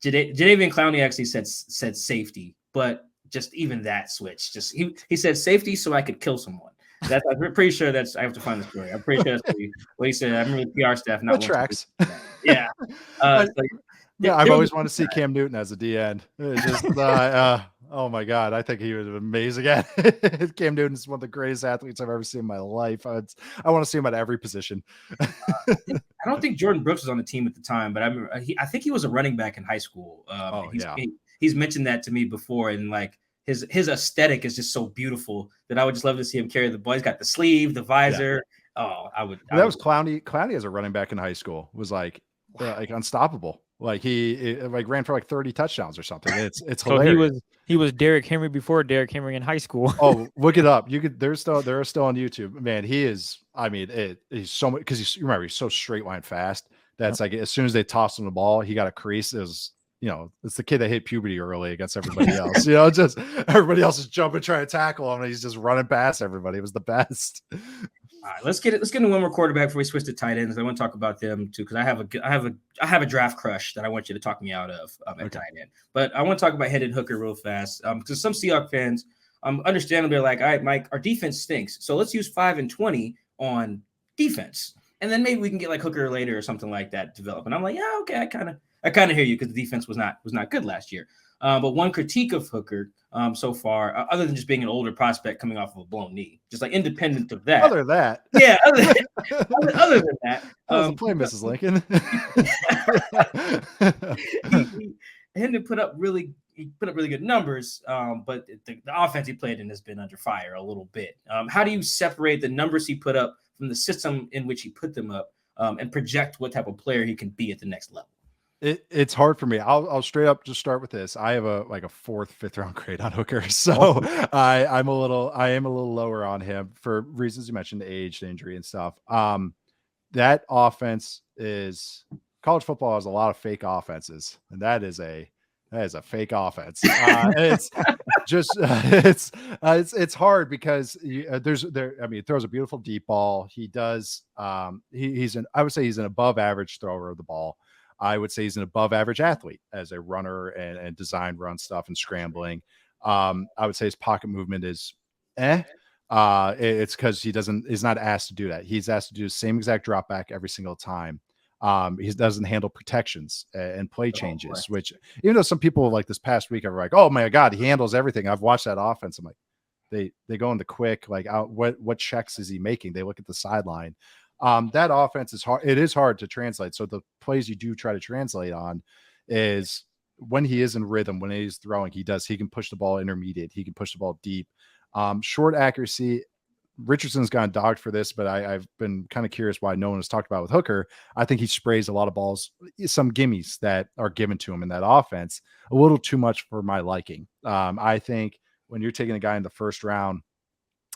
Speaker 3: Jadeveon Clowney actually said safety, but just even that switch, just he said safety so I could kill someone. I'm pretty sure I have to find the story. I'm pretty sure that's what he said. I remember the PR staff not
Speaker 5: tracks.
Speaker 3: Yeah.
Speaker 5: I've always wanted to see Cam Newton as a D end. Just oh my God, I think he would have been amazing. Cam Newton's one of the greatest athletes I've ever seen in my life. I want to see him at every position.
Speaker 3: I don't think Jordan Brooks was on the team at the time, but I think he was a running back in high school. He's mentioned that to me before, and like his aesthetic is just so beautiful that I would just love to see him carry the ball. He's got the sleeve, the visor. Yeah. That
Speaker 5: was Clowney. Clowney as a running back in high school was like unstoppable. Like he ran for like 30 touchdowns or something. It's
Speaker 4: so
Speaker 5: hilarious.
Speaker 4: He was Derrick Henry before Derrick Henry in high school.
Speaker 5: Oh, look it up. They're still on YouTube. Man, he is. I mean, he's so much because he's so straight line fast. That's like as soon as they toss him the ball, he got a crease. It's the kid that hit puberty early against everybody else. Just everybody else is jumping, trying to tackle him, and he's just running past everybody. It was the best.
Speaker 3: All right, let's get into one more quarterback before we switch to tight ends. I want to talk about them too because I have a draft crush that I want you to talk me out of at tight end. But I want to talk about Hendon Hooker real fast because some Seahawks fans, understandably, are like, all right, Mike, our defense stinks, so let's use 5 and 20 on defense, and then maybe we can get like Hooker later or something like that develop. And I'm like, yeah, okay, I kind of hear you because the defense was not good last year. But one critique of Hooker so far, other than just being an older prospect coming off of a blown knee, just like independent of that.
Speaker 5: Other than that.
Speaker 3: Yeah, other than that.
Speaker 5: Play Mrs. Lincoln.
Speaker 3: Hendon put up really good numbers, but the offense he played in has been under fire a little bit. How do you separate the numbers he put up from the system in which he put them up and project what type of player he can be at the next level?
Speaker 5: It's hard for me. I'll straight up just start with this. I have a 4th, 5th round grade on Hooker, so I am a little lower on him for reasons you mentioned, age, injury, and stuff. That offense is college football has a lot of fake offenses, and that is a fake offense. It's just it's hard because he throws a beautiful deep ball. He does. I would say he's an above average thrower of the ball. I would say he's an above average athlete as a runner and design run stuff and scrambling. I would say his pocket movement is it's because he's not asked to do that. He's asked to do the same exact drop back every single time. He doesn't handle protections and play changes, which even though some people like this past week are like, oh my God, he handles everything. I've watched that offense. I'm like, they go in the quick, like out, what checks is he making? They look at the sideline. That offense is hard. It is hard to translate. So the plays you do try to translate on is when he is in rhythm, when he's throwing, he can push the ball intermediate. He can push the ball deep. Short accuracy. Richardson's gotten dogged for this, but I've been kind of curious why no one has talked about with Hooker. I think he sprays a lot of balls, some gimmies that are given to him in that offense, a little too much for my liking. I think when you're taking a guy in the first round,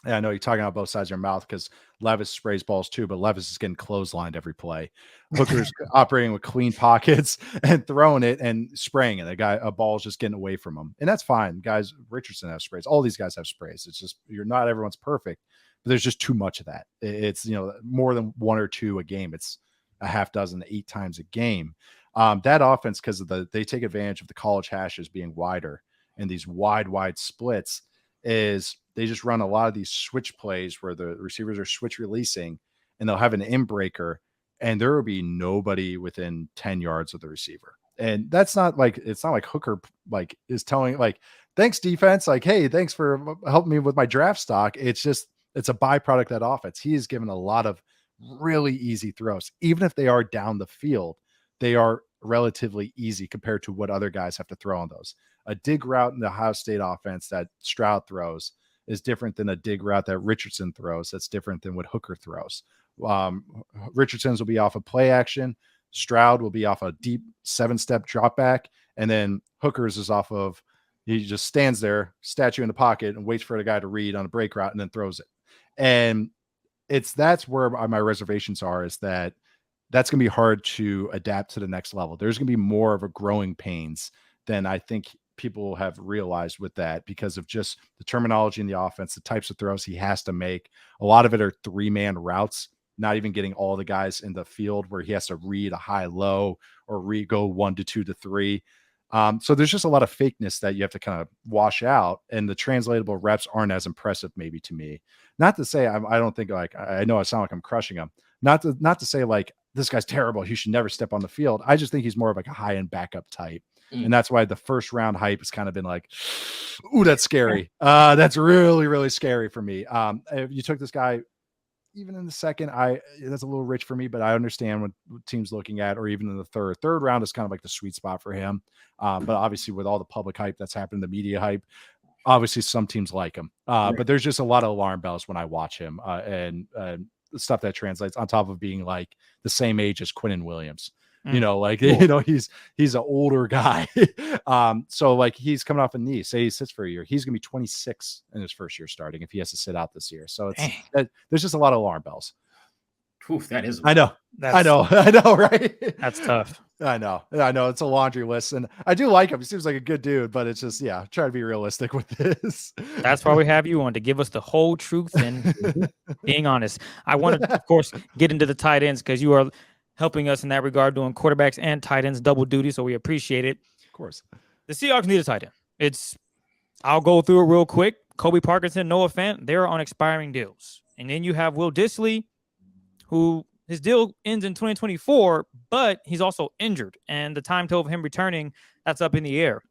Speaker 5: and I know you're talking out both sides of your mouth because Levis sprays balls too, but Levis is getting clotheslined every play. Hooker's operating with clean pockets and throwing it and spraying it. A ball's just getting away from him. And that's fine. Guys, Richardson has sprays. All these guys have sprays. It's just not everyone's perfect, but there's just too much of that. It's more than 1 or 2 a game. It's a half dozen to 8 times a game. That offense, because they take advantage of the college hashes being wider and these wide splits, is they just run a lot of these switch plays where the receivers are switch releasing and they'll have an in breaker and there will be nobody within 10 yards of the receiver. And it's not like Hooker is telling thanks defense. Hey, thanks for helping me with my draft stock. It's a byproduct of that offense. He is given a lot of really easy throws. Even if they are down the field, they are relatively easy compared to what other guys have to throw on those. A dig route in the Ohio State offense that Stroud throws is different than a dig route that Richardson throws. That's different than what Hooker throws. Richardson's will be off of play action. Stroud will be off a deep 7-step drop back. And then Hooker's is off of, he just stands there, statue in the pocket, and waits for the guy to read on a break route and then throws it. And that's where my reservations are, is that's going to be hard to adapt to the next level. There's going to be more of a growing pains than I think people have realized with that, because of just the terminology in the offense, the types of throws he has to make. A lot of it are 3-man routes, not even getting all the guys in the field, where he has to read a high low or go 1 to 2 to 3. So there's just a lot of fakeness that you have to kind of wash out, and the translatable reps aren't as impressive maybe to me. Not to say I don't think, like, I know I sound like I'm crushing him. Not to say like this guy's terrible, he should never step on the field. I just think he's more of like a high-end backup type. And that's why the first round hype has kind of been like, ooh, that's scary. That's really, really scary for me. If you took this guy even in the second, that's a little rich for me, but I understand what teams looking at, or even in the third round is kind of like the sweet spot for him. But obviously with all the public hype that's happened, the media hype, obviously some teams like him. But there's just a lot of alarm bells when I watch him, and the stuff that translates, on top of being like the same age as Quinnen Williams. You know, like, you know, he's an older guy. So like, he's coming off a knee. Say he sits for a year, he's gonna be 26 in his first year starting if he has to sit out this year. So there's just a lot of alarm bells.
Speaker 3: Oof, that is.
Speaker 5: I know, right?
Speaker 4: That's tough.
Speaker 5: I know. It's a laundry list, and I do like him. He seems like a good dude, but it's just, try to be realistic with this.
Speaker 4: That's why we have you on, to give us the whole truth and being honest. I want to, of course, get into the tight ends, because you are helping us in that regard, doing quarterbacks and tight ends double duty. So we appreciate it.
Speaker 5: Of course.
Speaker 4: The Seahawks need a tight end. I'll go through it real quick. Kobe Parkinson, Noah Fant, they're on expiring deals. And then you have Will Dissly, who his deal ends in 2024, but he's also injured. And the timetable of him returning, that's up in the air.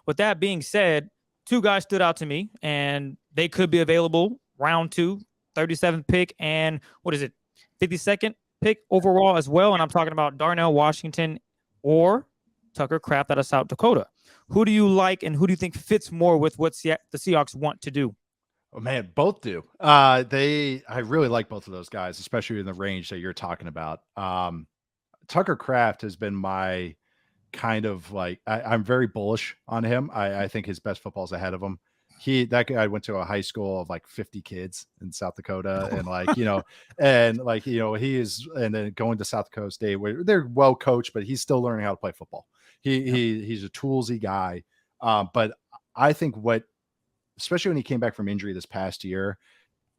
Speaker 4: With that being said, 2 guys stood out to me, and they could be available round 2, 37th pick, and 52nd pick overall as well. And I'm talking about Darnell Washington or Tucker Kraft out of South Dakota. Who do you like, and who do you think fits more with what the Seahawks want to do?
Speaker 5: Oh man, both do. I really like both of those guys, especially in the range that you're talking about. Tucker Kraft has been my kind of like, I'm very bullish on him. I think his best football is ahead of him. That guy went to a high school of like 50 kids in South Dakota, and like, he is, and then going to South Dakota State, where they're well coached, but he's still learning how to play football. He's a toolsy guy. But I think especially when he came back from injury this past year,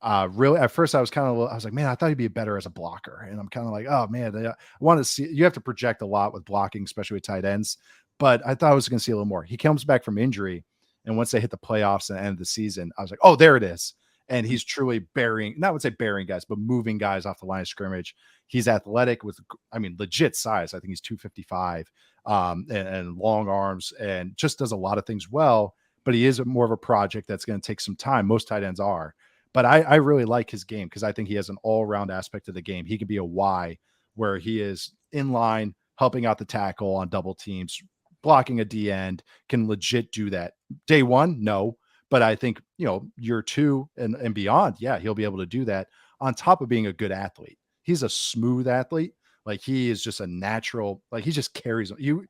Speaker 5: really at first I was like, man, I thought he'd be better as a blocker. And I'm kind of like, oh man, I want to see, you have to project a lot with blocking, especially with tight ends, but I thought I was going to see a little more. He comes back from injury, and once they hit the playoffs and the end of the season, I was like, oh, there it is. And he's truly burying guys, but moving guys off the line of scrimmage. He's athletic with, legit size. I think he's 255, and long arms, and just does a lot of things well, but he is more of a project that's going to take some time. Most tight ends are, but I really like his game, because I think he has an all-around aspect of the game. He could be a Y, where he is in line, helping out the tackle on double teams, blocking a D end, can legit do that. Day one, no, but I think, year 2 and beyond, he'll be able to do that, on top of being a good athlete. He's a smooth athlete. Like, he is just a natural, like, he just carries you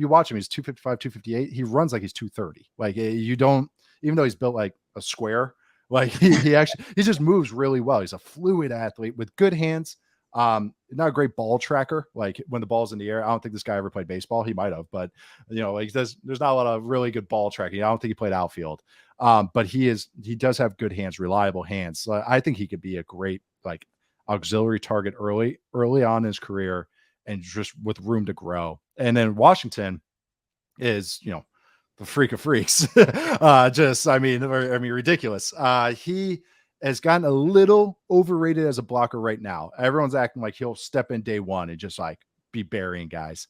Speaker 5: watch him, he's 255, 258. He runs like he's 230. Like, you don't, even though he's built like a square, like he just moves really well. He's a fluid athlete with good hands. Not a great ball tracker. Like, when the ball's in the air, I don't think this guy ever played baseball. He might've, but there's not a lot of really good ball tracking. I don't think he played outfield. But he does have good hands, reliable hands. So I think he could be a great, like, auxiliary target early on in his career, and just with room to grow. And then Washington is, the freak of freaks. Ridiculous. He has gotten a little overrated as a blocker right now. Everyone's acting like he'll step in day one and just like be burying guys.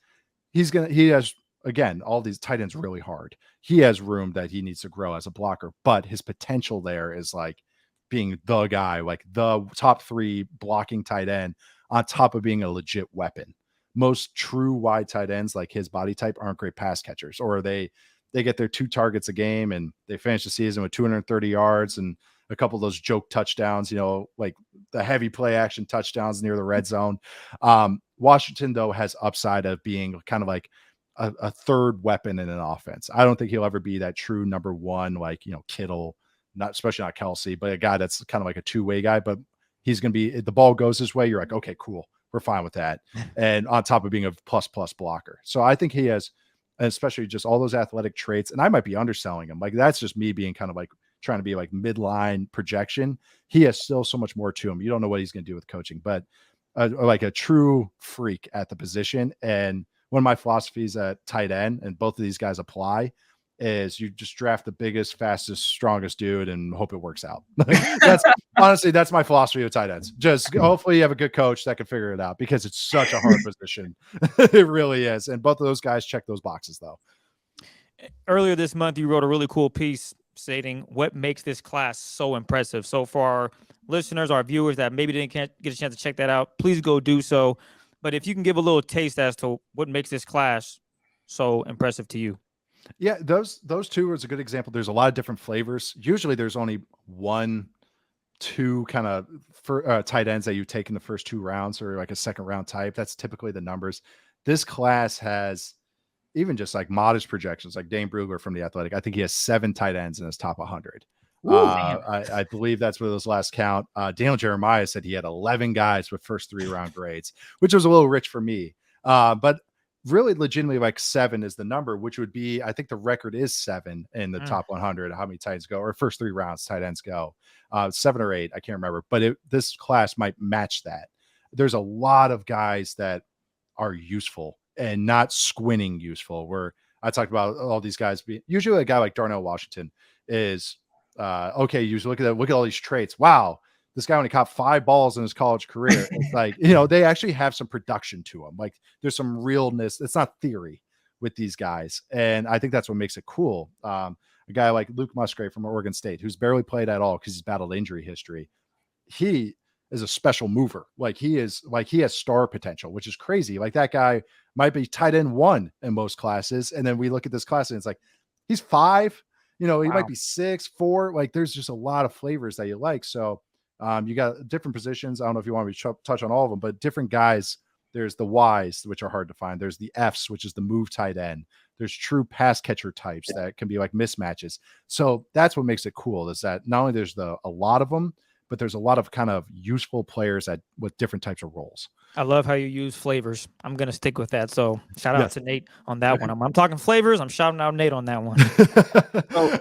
Speaker 5: He has, again, all these tight ends really hard. He has room that he needs to grow as a blocker, but his potential there is like being the guy, like the top 3 blocking tight end, on top of being a legit weapon. Most true wide tight ends, like his body type, aren't great pass catchers, or they get their 2 targets a game and they finish the season with 230 yards and a couple of those joke touchdowns, like the heavy play action touchdowns near the red zone. Washington, though, has upside of being kind of like a third weapon in an offense. I don't think he'll ever be that true number one, like, Kittle, especially not Kelsey, but a guy that's kind of like a two-way guy. But he's going to be, if the ball goes his way, you're like, okay, cool. We're fine with that. And on top of being a plus blocker. So I think he has, especially just all those athletic traits. And I might be underselling him. Like, that's just me being kind of like trying to be like midline projection. He has still so much more to him. You don't know what he's going to do with coaching, but like a true freak at the position. And one of my philosophies at tight end, and both of these guys apply, is you just draft the biggest, fastest, strongest dude and hope it works out. That's my philosophy of tight ends. Just hopefully you have a good coach that can figure it out, because it's such a hard position. It really is. And both of those guys check those boxes, though.
Speaker 4: Earlier this month, you wrote a really cool piece stating what makes this class so impressive. So for our listeners, our viewers that maybe didn't get a chance to check that out, please go do so. But if you can give a little taste as to what makes this class so impressive to you.
Speaker 5: Yeah, those two is a good example. There's a lot of different flavors. Usually there's only 1-2 kind of tight ends that you take in the first 2 rounds, or like a second round type. That's typically the numbers. This class has even just like modest projections, like Dane Brugler from The Athletic. I think he has 7 tight ends in his top 100. I believe that's where those last count. Daniel Jeremiah said he had 11 guys with first 3 round grades, which was a little rich for me. But really legitimately like 7 is the number, which would be, I think the record is 7 in the top 100. How many tight ends go, or first 3 rounds tight ends go, 7 or 8. I can't remember, but this class might match that. There's a lot of guys that are useful and not squinting useful, where I talked about all these guys being, usually a guy like Darnell Washington is okay. You look at all these traits. Wow. This guy only caught 5 balls in his college career. It's like, they actually have some production to them. Like, there's some realness. It's not theory with these guys. And I think that's what makes it cool. A guy like Luke Musgrave from Oregon State, who's barely played at all because he's battled injury history. He is a special mover. He has star potential, which is crazy. Like, that guy might be tight end 1 in most classes. And then we look at this class and it's like, he's 5, he might be 6, 4. Like, there's just a lot of flavors that you like. So you got different positions. I don't know if you want me to touch on all of them, but different guys. There's the Ys, which are hard to find. There's the Fs, which is the move tight end. There's true pass catcher types that can be like mismatches. So that's what makes it cool, is that not only there's a lot of them, but there's a lot of kind of useful players with different types of roles. I
Speaker 4: love how you use flavors. I'm going to stick with that. So shout out to Nate on that one. I'm talking flavors. I'm shouting out Nate on that one.
Speaker 3: So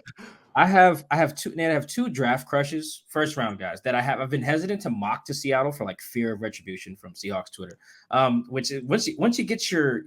Speaker 3: I have 2, Nate, I have 2 draft crushes, first round guys that I've been hesitant to mock to Seattle for like fear of retribution from Seahawks Twitter. Which is once you get your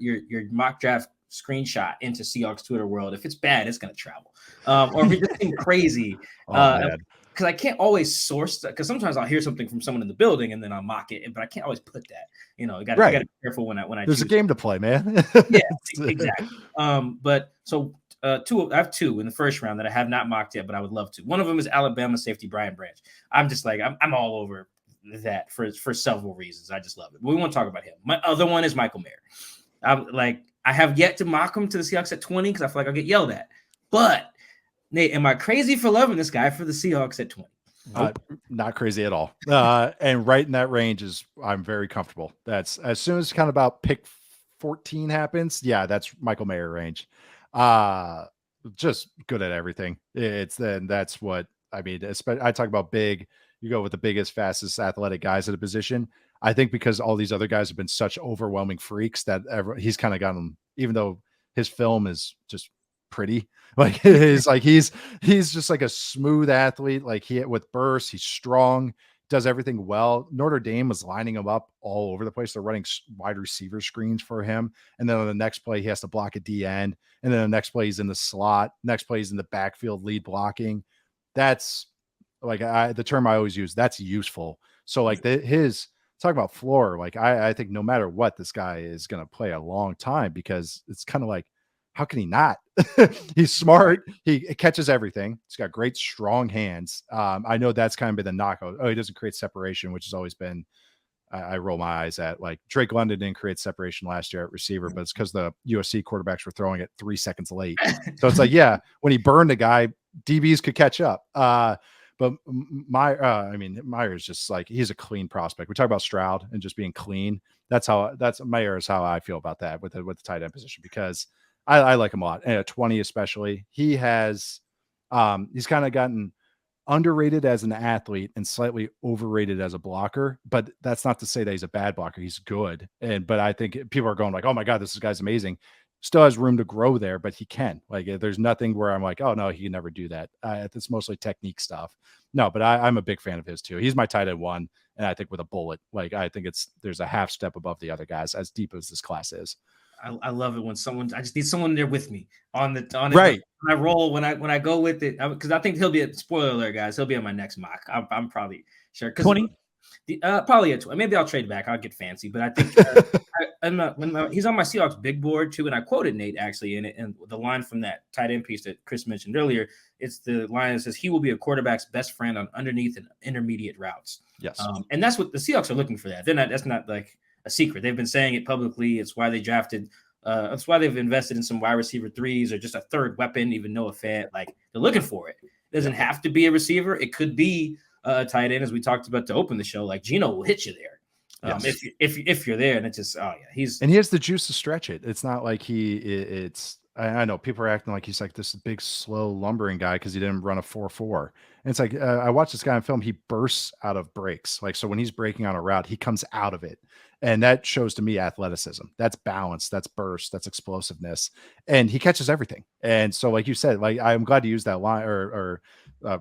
Speaker 3: mock draft screenshot into Seahawks Twitter world, if it's bad, it's going to travel. Or if it's just crazy. Because I can't always source that, because sometimes I'll hear something from someone in the building and then I'll mock it, but I can't always put that. You got to be careful when I
Speaker 5: There's a game to play, man.
Speaker 3: Yeah, exactly. But so 2, I have 2 in the first round that I have not mocked yet, but I would love to. One of them is Alabama safety Brian Branch. I'm just like, I'm all over that for several reasons. I just love it. But we won't talk about him. My other one is Michael Mayer. I have yet to mock him to the Seahawks at 20 because I feel like I'll get yelled at. But Nate, am I crazy for loving this guy for the Seahawks at 20?
Speaker 5: Nope. Not crazy at all. And right in that range I'm very comfortable. That's as soon as kind of about pick 14 happens. Yeah, that's Michael Mayer range. Just good at everything. That's what I mean. I talk about big. You go with the biggest, fastest, athletic guys at a position. I think because all these other guys have been such overwhelming freaks that he's kind of gotten, even though his film is just pretty, he's just like a smooth athlete. Like, with bursts, he's strong, does everything well. Notre Dame was lining him up all over the place. They're running wide receiver screens for him, and then on the next play he has to block a D end, and then the next play he's in the slot, next play he's in the backfield lead blocking. That's the term I always use. That's useful. So his talk about floor. I think no matter what, this guy is going to play a long time, because it's kind of like, how can he not? He's smart. He catches everything. He's got great, strong hands. I know that's kind of been the knockout. Oh, he doesn't create separation, which has always been I roll my eyes at. Like Drake London didn't create separation last year at receiver, but it's because the USC quarterbacks were throwing it 3 seconds late. So it's like, yeah, when he burned a guy, DBs could catch up. But Meyer is just like, he's a clean prospect. We talk about Stroud and just being clean. Meyer is how I feel about that with the tight end position, because I like him a lot. And at 20 especially, he has he's kind of gotten underrated as an athlete and slightly overrated as a blocker, but that's not to say that he's a bad blocker. He's good. But I think people are going like, oh my God, this guy's amazing. Still has room to grow there, but he can. Like, there's nothing where I'm like, oh no, he can never do that. It's mostly technique stuff. No, but I'm a big fan of his too. He's my tight end 1, and I think with a bullet, like I think there's a half step above the other guys, as deep as this class is.
Speaker 3: I love it when I just need someone there with me on
Speaker 5: right.
Speaker 3: When I roll, when I go with it, because I think he'll be spoiler alert, guys. He'll be on my next mock. I'm probably sure.
Speaker 4: 20.
Speaker 3: Probably a 20. Maybe I'll trade back. I'll get fancy, but I think he's on my Seahawks big board too. And I quoted Nate actually in it, and the line from that tight end piece that Chris mentioned earlier. It's the line that says he will be a quarterback's best friend on underneath and intermediate routes.
Speaker 5: Yes,
Speaker 3: and that's what the Seahawks are looking for. That's not like a secret. They've been saying it publicly. It's why they drafted. That's why they've invested in some wide receiver 3s or just a third weapon. Even Noah Fant, like they're looking for it. It doesn't have to be a receiver. It could be a tight end, as we talked about to open the show. Like Geno will hit you there. Yes. If you're there, and it's just he
Speaker 5: has the juice to stretch it. It's not like I know people are acting like he's like this big slow lumbering guy because he didn't run a 4.4. And it's like I watched this guy on film. He bursts out of breaks. Like, so when he's breaking on a route, he comes out of it, and that shows to me athleticism. That's balance. That's burst. That's explosiveness, and he catches everything. And so, like you said, like I'm glad you used that line or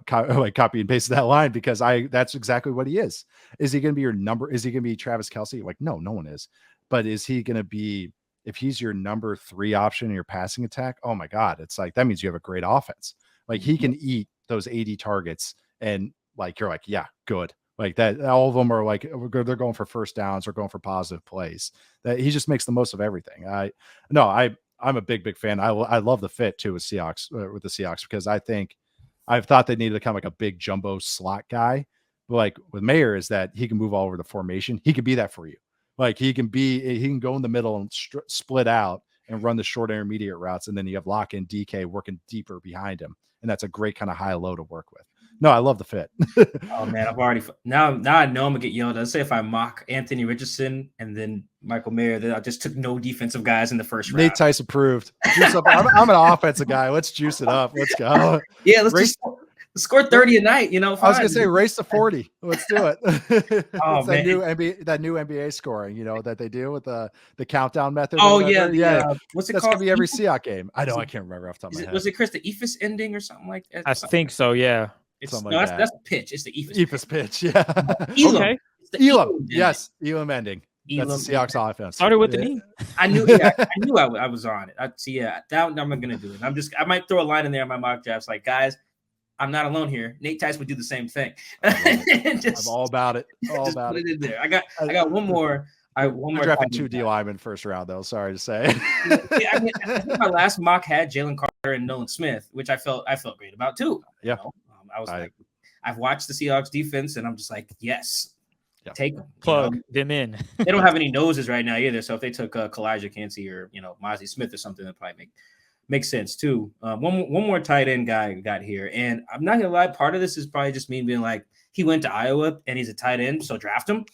Speaker 5: copy and paste that line, because that's exactly what he is. Is he going to be your number? Is he going to be Travis Kelce? Like, no one is. But is he going to be? If he's your number 3 option in your passing attack, oh my God, it's like that means you have a great offense. Like he can eat those 80 targets, and like you're like, yeah, good. Like that, all of them are like they're going for first downs or going for positive plays. That he just makes the most of everything. I'm a big fan. I love the fit too with the Seahawks, because I've thought they needed to come like a big jumbo slot guy. But like with Mayer, is that he can move all over the formation. He can be that for you. Like he can go in the middle and split out and run the short intermediate routes. And then you have lock in DK working deeper behind him. And that's a great kind of high low to work with. No, I love the fit.
Speaker 3: Oh man, I've already now I know I'm gonna get yelled at. Let's say if I mock Anthony Richardson and then Michael Mayer, then I just took no defensive guys in the first round.
Speaker 5: Nate Tice approved. Juice up. I'm an offensive guy. Let's juice it up. Let's go.
Speaker 3: Yeah, let's score 30 a night. Fine.
Speaker 5: I was gonna say race to 40. Let's do it. Oh man, that new NBA scoring. That they do with the countdown method.
Speaker 3: Oh yeah. What's it
Speaker 5: That's
Speaker 3: called?
Speaker 5: Gonna be every Seahawks game. I can't remember off the top of my head.
Speaker 3: Was it Chris the Ephus ending or something like that?
Speaker 4: I think so. Yeah.
Speaker 3: That's the pitch. It's the
Speaker 5: Ephus pitch. Yeah.
Speaker 3: Elam.
Speaker 5: Okay. Elam. Yes. Elam ending. That's the Seahawks offense.
Speaker 4: Started with the knee.
Speaker 3: I knew I was on it. That I'm going to do it. I might throw a line in there on my mock drafts. Like, guys, I'm not alone here. Nate Tice would do the same thing.
Speaker 5: I'm all about it. All about
Speaker 3: it. In there. I got one more. I'm
Speaker 5: drafting 2 D linemen first round, though. Sorry to say.
Speaker 3: I think my last mock had Jalen Carter and Nolan Smith, which I felt great about too.
Speaker 5: Yeah.
Speaker 3: I've watched the Seahawks defense, and I'm just like, yes, take them.
Speaker 4: Plug them in.
Speaker 3: They don't have any noses right now either. So if they took Kalijah Kancey or Mozzie Smith or something, that probably make sense too. One more tight end guy got here, and I'm not gonna lie. Part of this is probably just me being like, he went to Iowa and he's a tight end, so draft him.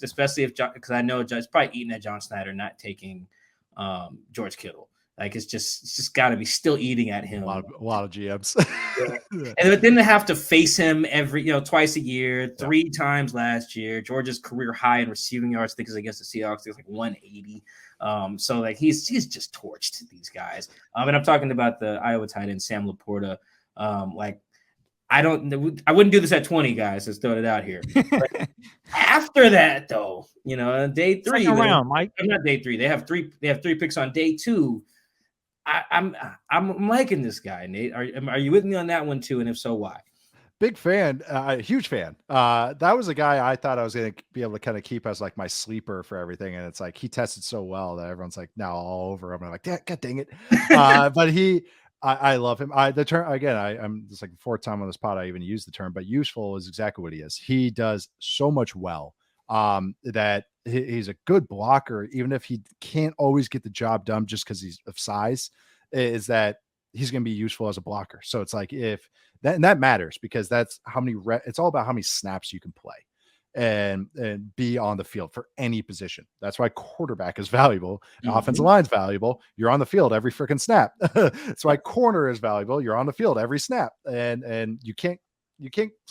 Speaker 3: Especially because I know it's probably eating at John Snyder not taking George Kittle. Like it's just got to be still eating at him.
Speaker 5: A lot of GMs.
Speaker 3: Yeah. And then they have to face him twice a year, 3 times last year. Georgia's career high in receiving yards, I think, is against the Seahawks. It's like 180. So like he's just torched these guys. And I'm talking about the Iowa tight end Sam Laporta. I wouldn't do this at 20, guys. Let's throw it out here. But after that, though, day 3,
Speaker 4: round, Mike.
Speaker 3: Not day 3. They have 3 picks on day 2. I'm liking this guy, Nate. Are you with me on that one too? And if so, why?
Speaker 5: Big fan, huge fan. That was a guy I thought I was going to be able to kind of keep as like my sleeper for everything. And it's like, he tested so well that everyone's like now all over him. I'm like, God dang it. But I love him. The term again, I'm just like the 4th time on this pod I even use the term, but useful is exactly what he is. He does so much well that he's a good blocker, even if he can't always get the job done just because he's of size, is that he's going to be useful as a blocker. So it's like if that, and that matters because that's how many it's all about how many snaps you can play and be on the field for any position. That's why quarterback is valuable. Offensive line's valuable. You're on the field every freaking snap. That's why corner is valuable. You're on the field every snap, and you can't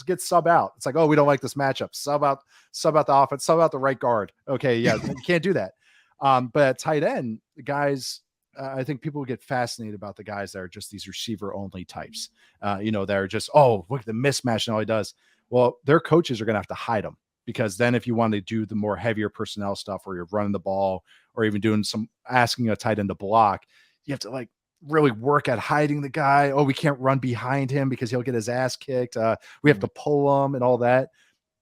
Speaker 5: get sub out. It's like, oh, we don't like this matchup. Sub out the offense, sub out the right guard. Okay, yeah, you can't do that. But at tight end, guys, I think people get fascinated about the guys that are just these receiver only types. That are just, oh, look at the mismatch and all he does. Well, their coaches are going to have to hide them because then if you want to do the more heavier personnel stuff where you're running the ball or even doing asking a tight end to block, you have to like really work at hiding the guy. Oh, we can't run behind him because he'll get his ass kicked. We have to pull him and all that.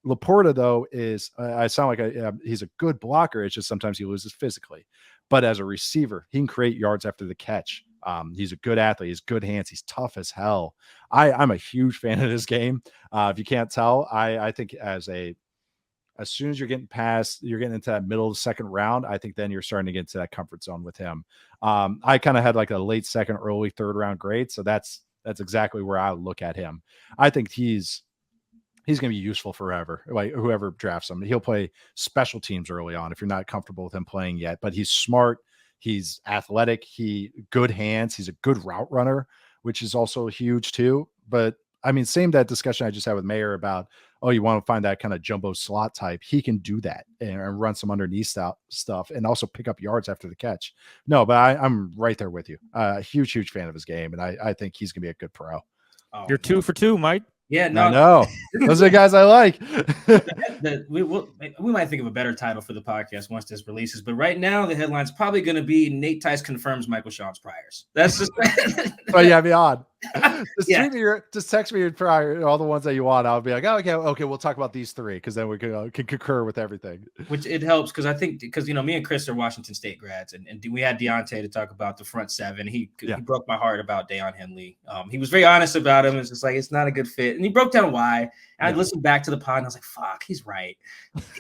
Speaker 5: Laporta, though, is I sound like he's a good blocker. It's just sometimes he loses physically. But as a receiver, he can create yards after the catch. He's a good athlete. He's good hands. He's tough as hell. I'm a huge fan of this game. If you can't tell, I think as soon as you're getting into that middle of the second round, I think then you're starting to get into that comfort zone with him. I kind of had like a late second, early third round grade. So that's exactly where I look at him. I think he's going to be useful forever. Like whoever drafts him, he'll play special teams early on if you're not comfortable with him playing yet, but he's smart. He's athletic. Good hands. He's a good route runner, which is also huge too. But I mean, same that discussion I just had with Mayer about, oh, you want to find that kind of jumbo slot type. He can do that and run some underneath stuff and also pick up yards after the catch. No, but I'm right there with you. Huge fan of his game. And I think he's going to be a good pro.
Speaker 4: Oh, you're 2 for 2, Mike.
Speaker 3: Yeah, no,
Speaker 5: no, those are the guys I like.
Speaker 3: We might think of a better title for the podcast once this releases, but right now the headline's probably going to be Nate Tice confirms Michael Sean's priors. That's just.
Speaker 5: Oh yeah, me on. Just text me your prior, all the ones that you want. I'll be like, oh, okay, we'll talk about these 3 because then we can concur with everything.
Speaker 3: Which it helps because I think me and Chris are Washington State grads, and we had Deontay to talk about the front 7. He broke my heart about Deion Henley. He was very honest about him. It's just like it's not a good fit, and he broke down why. And I listened back to the pod and I was like, fuck, he's right.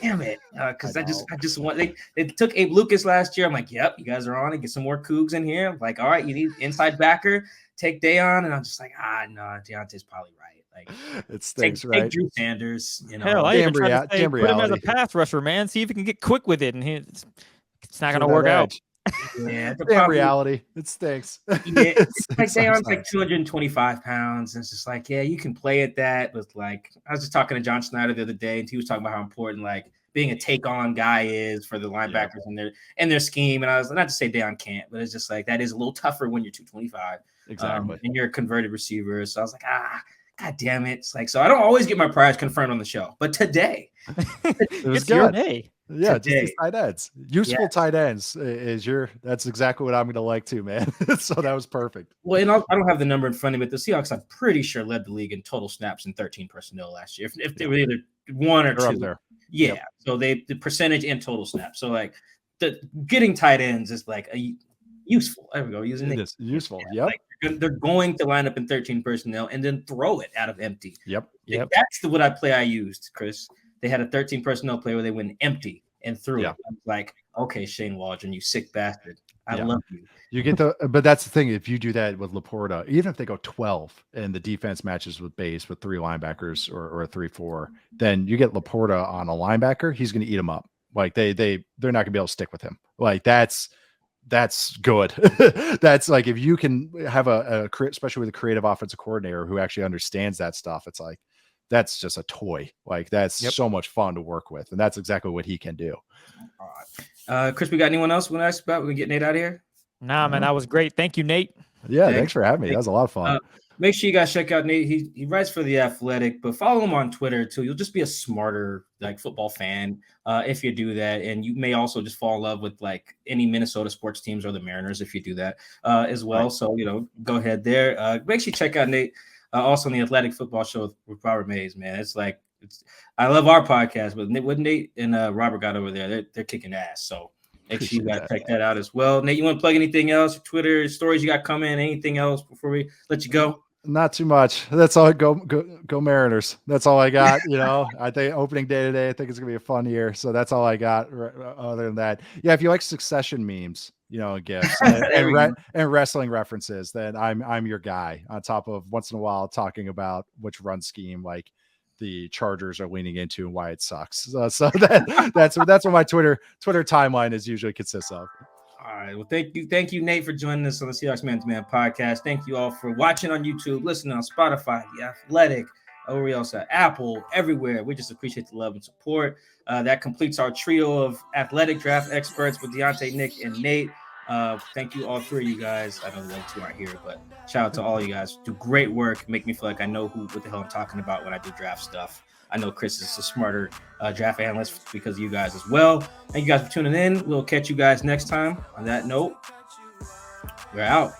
Speaker 3: Damn it. Because I just want they took Abe Lucas last year. I'm like, yep, you guys are on it. Get some more Cougs in here. I'm like, all right, you need inside backer. Take Deion. And I'm just like, no, Deontay's probably right. Like
Speaker 5: it stinks, right?
Speaker 3: Take Drew Sanders.
Speaker 4: Hell, I even tried to say, put him as a pass rusher, man. See if he can get quick with it. And it's not going to work out.
Speaker 3: Yeah,
Speaker 5: reality. It stinks.
Speaker 3: Yeah, it's like Deion's like 225 pounds. And it's just like, yeah, you can play at that. But like, I was just talking to John Snyder the other day, and he was talking about how important like being a take-on guy is for the linebackers and their scheme. And I was not to say Deion can't, but it's just like that is a little tougher when you're 225.
Speaker 5: Exactly.
Speaker 3: And you're a converted receiver. So I was like, God damn it. It's like, so I don't always get my priors confirmed on the show, but today
Speaker 5: it was
Speaker 4: it's
Speaker 5: good.
Speaker 4: Your day.
Speaker 5: Yeah, just these tight ends. Useful tight ends that's exactly what I'm going to like too, man. So that was perfect.
Speaker 3: Well, and I don't have the number in front of me, but the Seahawks, I'm pretty sure, led the league in total snaps and 13 personnel last year. If they were either 1 or 2.
Speaker 5: Up there.
Speaker 3: Yeah.
Speaker 5: Yep.
Speaker 3: So the percentage and total snaps. So like getting tight ends is like useful. There we go. Using it.
Speaker 5: Useful. Yeah.
Speaker 3: Like they're going to line up in 13 personnel and then throw it out of empty.
Speaker 5: Yep.
Speaker 3: That's I used, Chris. They had a 13 personnel play where they went empty and threw it. I was like, okay, Shane Waldron, you sick bastard. I love you.
Speaker 5: You get but that's the thing. If you do that with Laporta, even if they go 12 and the defense matches with base with 3 linebackers or a 3-4, then you get Laporta on a linebacker, he's going to eat them up. Like they're not going to be able to stick with him. Like that's good. That's like, if you can have especially with a creative offensive coordinator who actually understands that stuff, it's like, that's just a toy. Like that's so much fun to work with. And that's exactly what he can do.
Speaker 3: All right. Chris, we got anyone else we want to ask about? We can get Nate out of here.
Speaker 4: Nah, man, that was great. Thank you, Nate.
Speaker 5: Yeah. Thanks for having me. That was a lot of fun.
Speaker 3: Make sure you guys check out Nate. He writes for The Athletic, but follow him on Twitter too. You'll just be a smarter like football fan if you do that. And you may also just fall in love with like any Minnesota sports teams or the Mariners if you do that as well. Right. So, go ahead there. Make sure you check out Nate. Also on the Athletic Football Show with Robert Mays, man. I love our podcast, but what Nate and Robert got over there, they're kicking ass. So make sure you guys check that out as well. Nate, you want to plug anything else? Twitter stories you got coming? Anything else before we let you go?
Speaker 5: Not too much. That's all. Go Mariners. That's all I got. I think opening day today, I think it's gonna be a fun year. So that's all I got. Other than that, yeah. If you like Succession memes, gifs and wrestling references, then I'm your guy. On top of once in a while talking about which run scheme like the Chargers are leaning into and why it sucks. So that's what my Twitter timeline is usually consists of.
Speaker 3: All right. Well, thank you, Nate, for joining us on the Seahawks Man podcast. Thank you all for watching on YouTube, listening on Spotify, The Athletic, where we also Apple, everywhere. We just appreciate the love and support. That completes our trio of athletic draft experts with Deontay, Nick, and Nate. Thank you, all three of you guys. I know the other two aren't here, but shout out to all you guys. Do great work. Make me feel like I know what the hell I'm talking about when I do draft stuff. I know Chris is a smarter draft analyst because of you guys as well. Thank you guys for tuning in. We'll catch you guys next time. On that note, we're out.